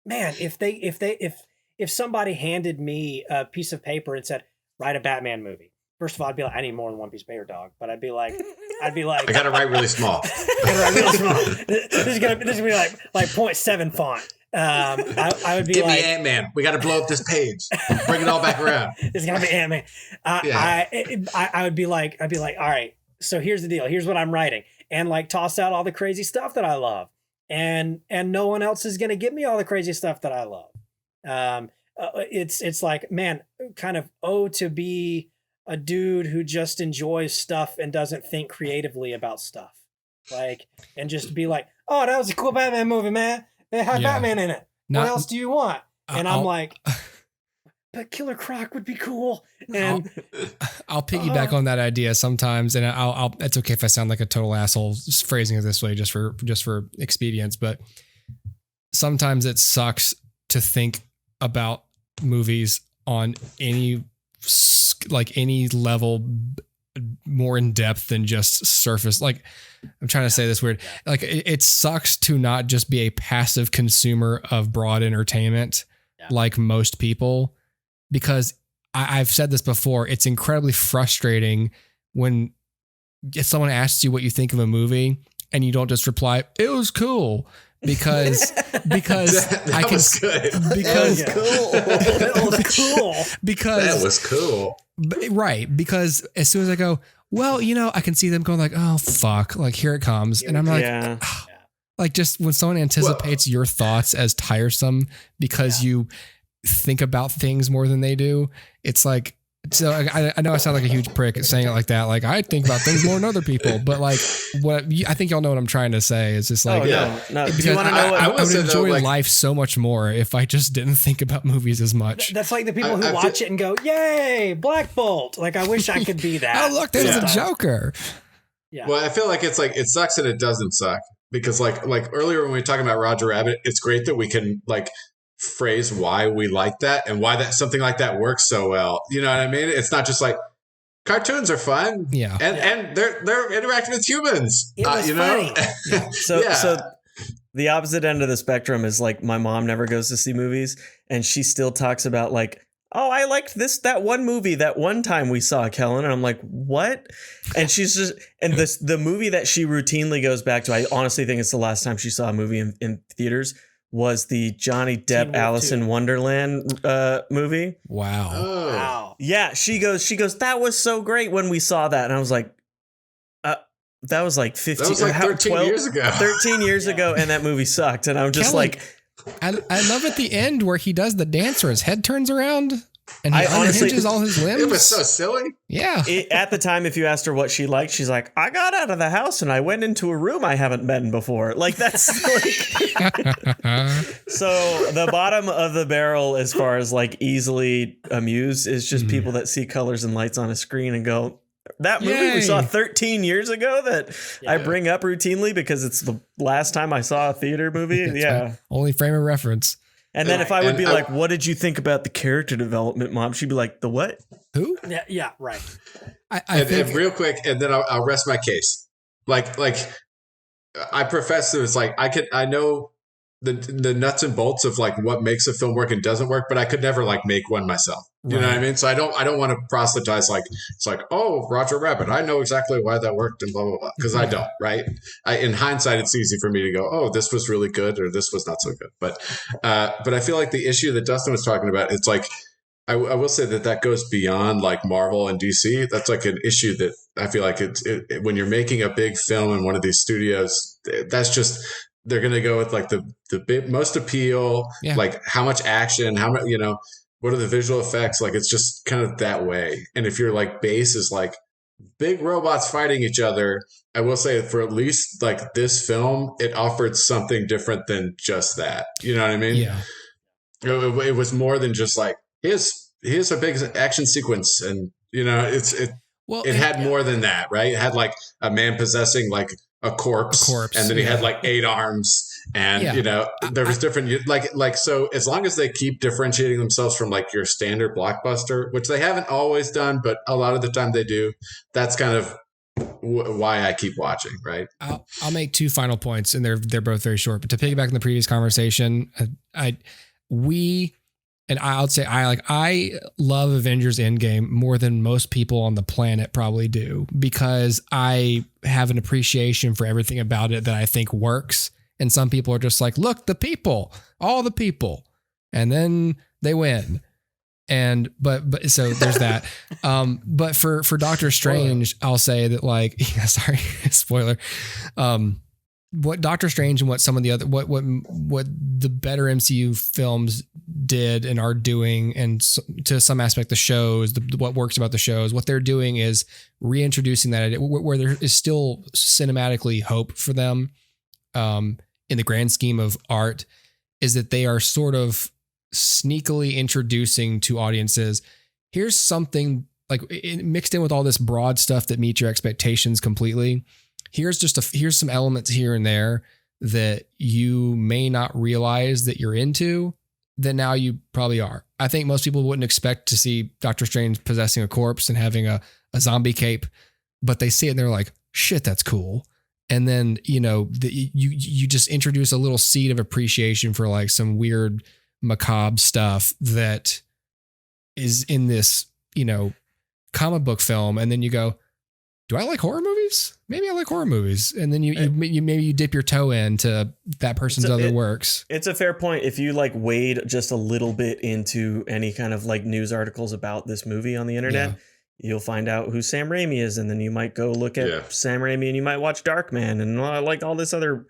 man, if somebody handed me a piece of paper and said, write a Batman movie. First of all, I'd be like, I need more than one piece of paper, dog. But I'd be like, I gotta write really small. This is gonna be like 0.7 font. I would be give like, me Ant-Man. We got to blow up this page. Bring it all back around. It's gonna be Ant-Man. I would be like, all right. So here's the deal. Here's what I'm writing, and like toss out all the crazy stuff that I love. and no one else is going to give me all the crazy stuff that I love. It's like, man, kind of to be a dude who just enjoys stuff and doesn't think creatively about stuff, like, and just be like, oh, that was a cool Batman movie, man. It had Batman in it. What else do you want? And I'm like, but Killer Croc would be cool. And I'll piggyback on that idea sometimes, and I'll it's okay if I sound like a total asshole phrasing it this way just for expedience, but sometimes it sucks to think about movies on any level more in depth than just surface. Like, I'm trying to say this weird. Like, it sucks to not just be a passive consumer of broad entertainment like most people, because I've said this before. It's incredibly frustrating when someone asks you what you think of a movie and you don't just reply, "It was cool." Because that was good. Because that was cool. Because that was cool. Right. Because as soon as I go, well, I can see them going like, oh fuck, like here it comes. And I'm like, like, just when someone anticipates your thoughts as tiresome because you think about things more than they do, it's like, so I know I sound like a huge prick at saying it like that. Like, I think about things more than other people, but like, I think y'all know what I'm trying to say. It's just like, no. Do you want to know what I would enjoy life so much more if I just didn't think about movies as much. That's like the people who watch it and go, "Yay, Black Bolt!" Like, I wish I could be that. Oh, look, there's a Joker. Yeah. Well, I feel like it's like, it sucks and it doesn't suck, because like earlier when we were talking about Roger Rabbit, it's great that we can like phrase why we like that and why that something like that works so well. You know what I mean? It's not just like, cartoons are fun, and they're interacting with humans. It was funny. So the opposite end of the spectrum is like, my mom never goes to see movies, and she still talks about like, oh, I liked that one movie that one time we saw, Kellen. And I'm like, what? And she's just, and the movie that she routinely goes back to, I honestly think it's the last time she saw a movie in theaters, was the Johnny Depp Alice in Wonderland movie. Wow. Oh. Wow. Yeah, she goes, that was so great when we saw that. And I was like, that was like 15, that was like 13 years ago. 13 years ago, and that movie sucked. And I'm just Kelly, I love at the end where he does the dance where his head turns around and he unhinges all his limbs. It was so silly. Yeah. At the time, if you asked her what she liked, she's like, I got out of the house and I went into a room I haven't been before. Like, that's like... So the bottom of the barrel as far as like easily amused is just people that see colors and lights on a screen and go, that movie we saw 13 years ago that I bring up routinely because it's the last time I saw a theater movie. Yeah. Only frame of reference. And then if I would be like, what did you think about the character development, Mom? She'd be like, the what? Who? Yeah, right. I think and real quick, and then I'll rest my case. Like I profess that it's like, I know the nuts and bolts of like what makes a film work and doesn't work, but I could never like make one myself. You know what I mean? So I don't want to proselytize like, it's like, oh, Roger Rabbit, I know exactly why that worked and blah, blah, blah. Because I don't, right? In hindsight, it's easy for me to go, oh, this was really good or this was not so good. But I feel like the issue that Dustin was talking about, it's like, I will say that goes beyond like Marvel and DC. That's like an issue that I feel like when you're making a big film in one of these studios, that's just, they're going to go with like the most appeal, like how much action, how much, what are the visual effects? Like, it's just kind of that way. And if your like base is like big robots fighting each other, I will say for at least like this film, it offered something different than just that. You know what I mean? Yeah. It was more than just like, here's a big action sequence. And, it had more than that, right? It had like a man possessing like a corpse and then he had like 8 arms. And, there was different, like, so as long as they keep differentiating themselves from like your standard blockbuster, which they haven't always done, but a lot of the time they do, that's kind of why I keep watching. Right. I'll make 2 final points and they're both very short, but to piggyback on the previous conversation, I love Avengers Endgame more than most people on the planet probably do, because I have an appreciation for everything about it that I think works. And some people are just like, look, all the people, and then they win. And, but so there's that. But for Doctor Strange, I'll say that like, sorry, spoiler. what Doctor Strange and what some of the other what the better MCU films did and are doing, and to some aspect the shows, what works about the shows, what they're doing is reintroducing that idea where there is still cinematically hope for them in the grand scheme of art, is that they are sort of sneakily introducing to audiences, here's something like mixed in with all this broad stuff that meets your expectations completely. Here's some elements here and there that you may not realize that you're into, that now you probably are. I think most people wouldn't expect to see Doctor Strange possessing a corpse and having a zombie cape, but they see it and they're like, shit, that's cool. And then, you just introduce a little seed of appreciation for like some weird macabre stuff that is in this, comic book film. And then you go, do I like horror movies? Maybe I like horror movies. And then you maybe you dip your toe into that person's other works. It's a fair point. If you like wade just a little bit into any kind of like news articles about this movie on the internet, you'll find out who Sam Raimi is. And then you might go look at Sam Raimi and you might watch Darkman and like all this other,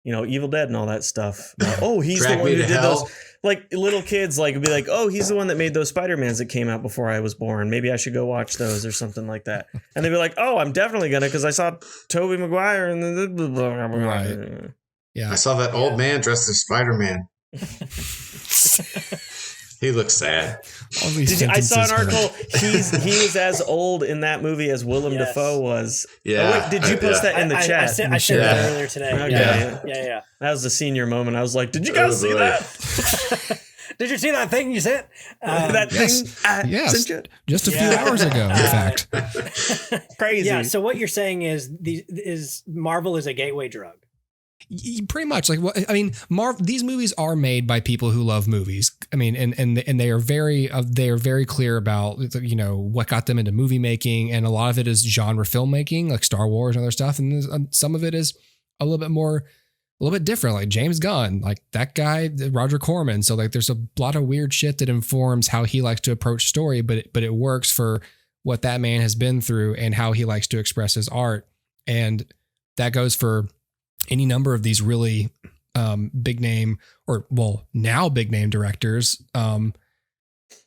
Evil Dead and all that stuff. He's the one who did those. Like little kids like would be like, oh, he's the one that made those Spider-Mans that came out before I was born. Maybe I should go watch those or something like that. And they'd be like, oh, I'm definitely gonna, because I saw Tobey Maguire and then right. Yeah, I saw that old man dressed as Spider-Man. He looks sad. I saw an article. He was as old in that movie as Willem Dafoe was. Yeah. Oh, wait, did you post that in the chat? I shared that earlier today. Okay. Yeah. That was the senior moment. I was like, did you guys see that? Did you see that thing you sent? That thing? Yes. Just a few hours ago, in fact. Crazy. Yeah. So what you're saying is Marvel is a gateway drug. Pretty much. Like, these movies are made by people who love movies. I mean, and they are very clear about, what got them into movie making. And a lot of it is genre filmmaking, like Star Wars and other stuff. And some of it is a little bit different, like James Gunn, like that guy, Roger Corman. So like, there's a lot of weird shit that informs how he likes to approach story, but it works for what that man has been through and how he likes to express his art. And that goes for any number of these really big name now big name directors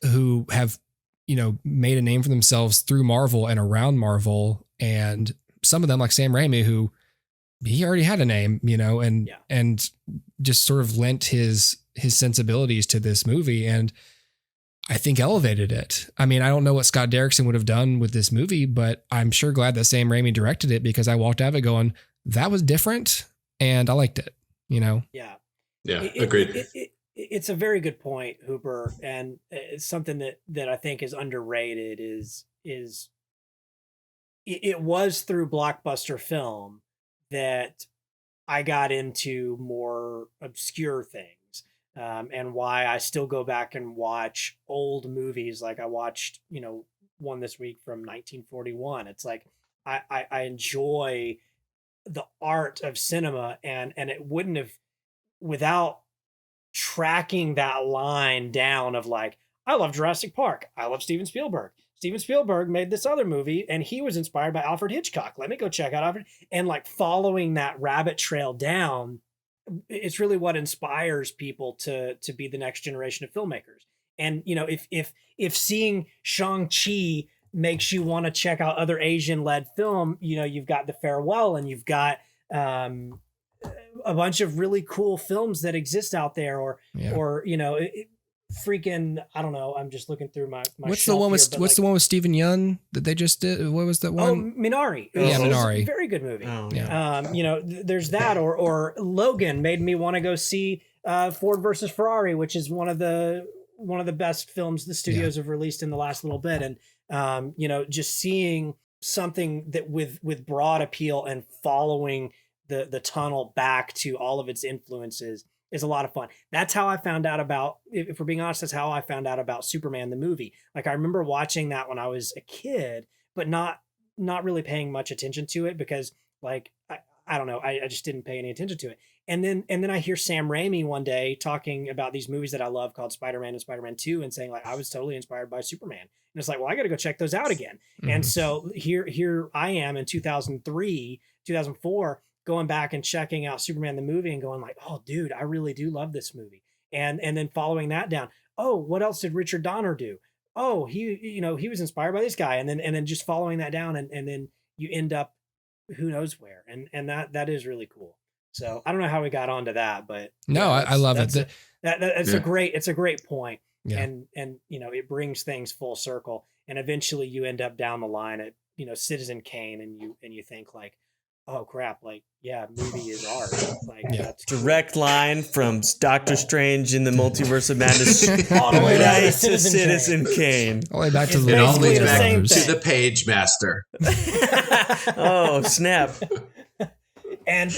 who have, made a name for themselves through Marvel and around Marvel. And some of them like Sam Raimi, who he already had a name, and just sort of lent his sensibilities to this movie. And I think elevated it. I mean, I don't know what Scott Derrickson would have done with this movie, but I'm sure glad that Sam Raimi directed it, because I walked out of it going, that was different and I liked it, Yeah. Agreed. It's a very good point, Hooper. And it's something that I think is underrated is it was through blockbuster film that I got into more obscure things, and why I still go back and watch old movies. Like I watched, one this week from 1941. It's like, I enjoy the art of cinema, and it wouldn't have, without tracking that line down of like, I love Jurassic Park, I love Steven Spielberg. Steven Spielberg made this other movie and he was inspired by Alfred Hitchcock. Let me go check out Alfred. And like following that rabbit trail down, it's really what inspires people to be the next generation of filmmakers. And, if seeing Shang-Chi makes you want to check out other Asian-led film, you've got The Farewell, and you've got a bunch of really cool films that exist out there, or freaking, I don't know. I'm just looking through my What's the one with the one with Stephen Yeun that they just did? What was that one? Oh, Minari. Minari. A very good movie. Oh, yeah. There's that, or Logan made me want to go see Ford versus Ferrari, which is one of the best films the studios have released in the last little bit. And just seeing something that with broad appeal and following the tunnel back to all of its influences is a lot of fun. That's how I found out about, if we're being honest, that's how I found out about Superman the movie. Like I remember watching that when I was a kid, but not really paying much attention to it, because like I don't know, I just didn't pay any attention to it. And then I hear Sam Raimi one day talking about these movies that I love called Spider-Man and Spider-Man 2, and saying like, I was totally inspired by Superman. And it's like, well, I got to go check those out again. Mm-hmm. And so here I am in 2003, 2004, going back and checking out Superman the movie and going like, oh, dude, I really do love this movie. And then following that down, oh, what else did Richard Donner do? Oh, he was inspired by this guy. And then just following that down and then you end up who knows where. And that is really cool. So I don't know how we got onto that, but no, I love it. It's a great point. Yeah. And it brings things full circle, and eventually you end up down the line at Citizen Kane, and you think like, oh crap, like movie is art, like that's direct line from Doctor Strange in the Multiverse of Madness all the way down to Citizen Kane. All the way back to It's the basically the same to thing. the Page Master. Oh snap! And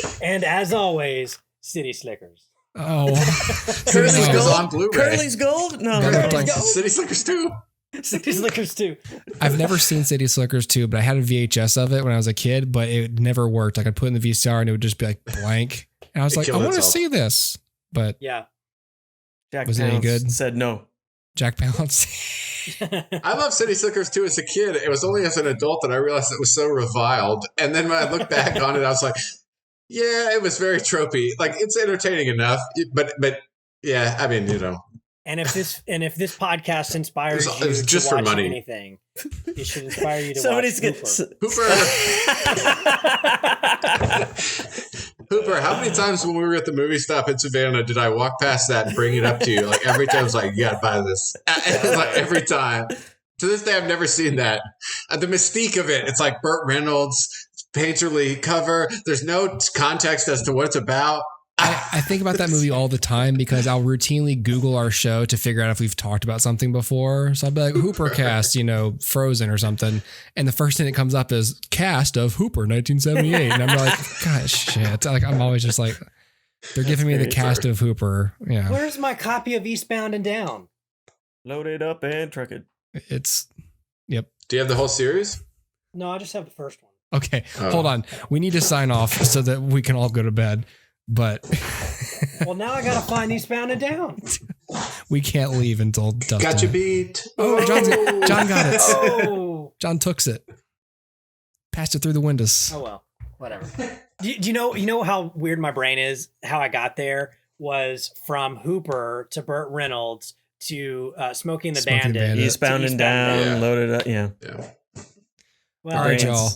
as always, City Slickers. Oh, Curly's no. Gold on Blu-ray. Curly's Gold? No. City Slickers 2. City Slickers too. I've never seen City Slickers 2, but I had a VHS of it when I was a kid, but it never worked. Like I'd put it in the VCR and it would just be like blank. And I was It like, I killed want to itself. see this. But Yeah. Jack Was it any Palance good? Said no. Jack Palance. I loved City Slickers 2 as a kid. It was only as an adult that I realized it was so reviled. And then when I look back on it, I was like, yeah, it was very tropey. Like it's entertaining enough, but yeah, I mean, And if this podcast inspires It you was just to for watch money. anything, it should inspire you to Somebody's watch gonna. Hooper. Hooper, how many times when we were at the movie stop in Savannah did I walk past that and bring it up to you? Like every time I was like, you gotta buy this. It was like every time. To this day, I've never seen that. The mystique of it, it's like Burt Reynolds, painterly cover. There's no context as to what it's about. I think about that movie all the time because I'll routinely Google our show to figure out if we've talked about something before. So I'll be like, HooperCast, Frozen or something. And the first thing that comes up is cast of Hooper 1978. And I'm like, gosh, shit. Like, I'm always just like, they're giving me the cast of Hooper. Yeah. Where's my copy of Eastbound and Down? Load it up and truck it. Yep. Do you have the whole series? No, I just have the first one. Okay. Oh. Hold on. We need to sign off so that we can all go to bed. But Well, now I gotta find Eastbound and Down. we can't leave until Dustin. Got you beat. Oh, John got it. Oh, John took it. Passed it through the windows. oh well, whatever. Do you know how weird my brain is? How I got there was from Hooper to Burt Reynolds to Smoking the Smoking the Bandit. Bandit. Eastbound and down, Yeah. loaded up. Yeah. Yeah. Well, All right, Brains. y'all.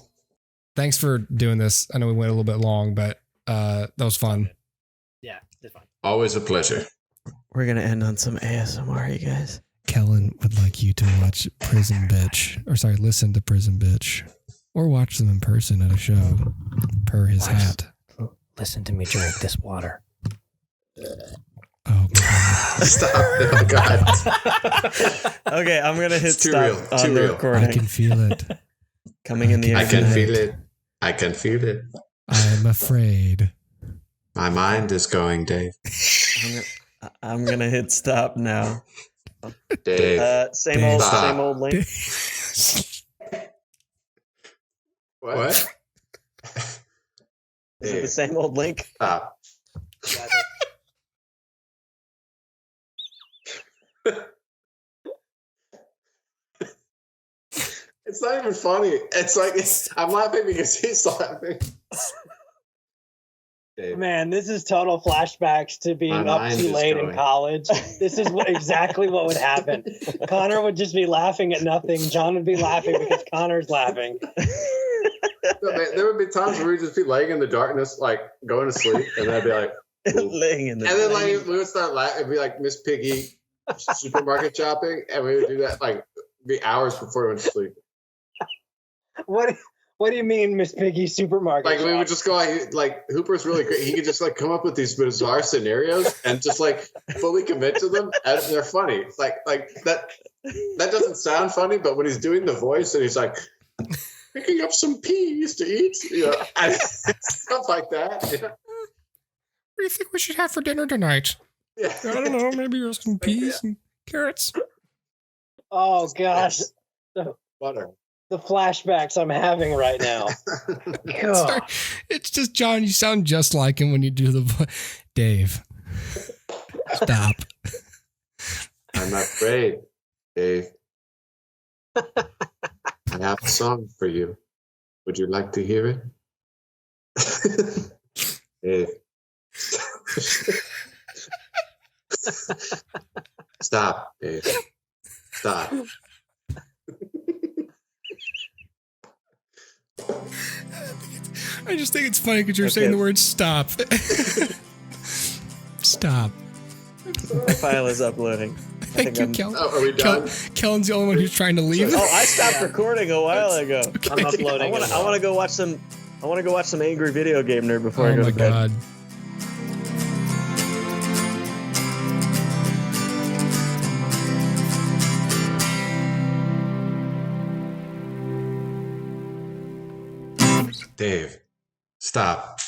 Thanks for doing this. I know we went a little bit long, but that was fun. yeah, it's fine. Always a pleasure. We're gonna end on some ASMR, you guys. Kellen would like you to watch Prison Bitch, listen to Prison Bitch, or watch them in person at a show, per his hat. Listen to me drink this water. Oh, God. Stop. Oh, God. Okay, I'm gonna hit It's too stop real. on Too the real. recording. I can feel it. Coming in the I can internet. feel it. I can feel it. I'm afraid. My mind is going, Dave. I'm gonna hit stop now. Dave. Same Stop. old link. What? Is it the same old link? Stop. It's not even funny. It's like I'm laughing because he's laughing. Dave. Man, this is total flashbacks to being My up mind too is late in going. college. This is exactly what would happen. Connor would just be laughing at nothing. John would be laughing because Connor's laughing. No, man, there would be times where we'd just be laying in the darkness, like going to sleep, and then I'd be like, Laying in the and then like we would start laughing. It'd be like Miss Piggy supermarket shopping, and we would do that like be hours before we went to sleep. What do you mean, Miss Piggy supermarket? Like we shop? would just go like Hooper's really great. He could just like come up with these bizarre scenarios and just like fully commit to them, and they're funny. It's like that doesn't sound funny, but when he's doing the voice and he's like picking up some peas to eat, and stuff like that. Yeah. What do you think we should have for dinner tonight? Yeah. I don't know. Maybe some peas and carrots. Oh gosh, Butter. the flashbacks I'm having right now. God. It's just, John, you sound just like him when you do the voice. Dave, stop. I'm afraid, Dave. I have a song for you. Would you like to hear it? Dave. Stop, Dave. Stop. I just think it's funny because you're Okay. saying the word stop. Stop. My file is uploading. Thank you, Kellen. Oh, are we done? Kellen's the only one who's trying to leave. Oh, I stopped recording a while ago. I'm uploading. I want to go watch some. I want to go watch some Angry Video Game Nerd before I Oh go my to bed. god. Dave, stop.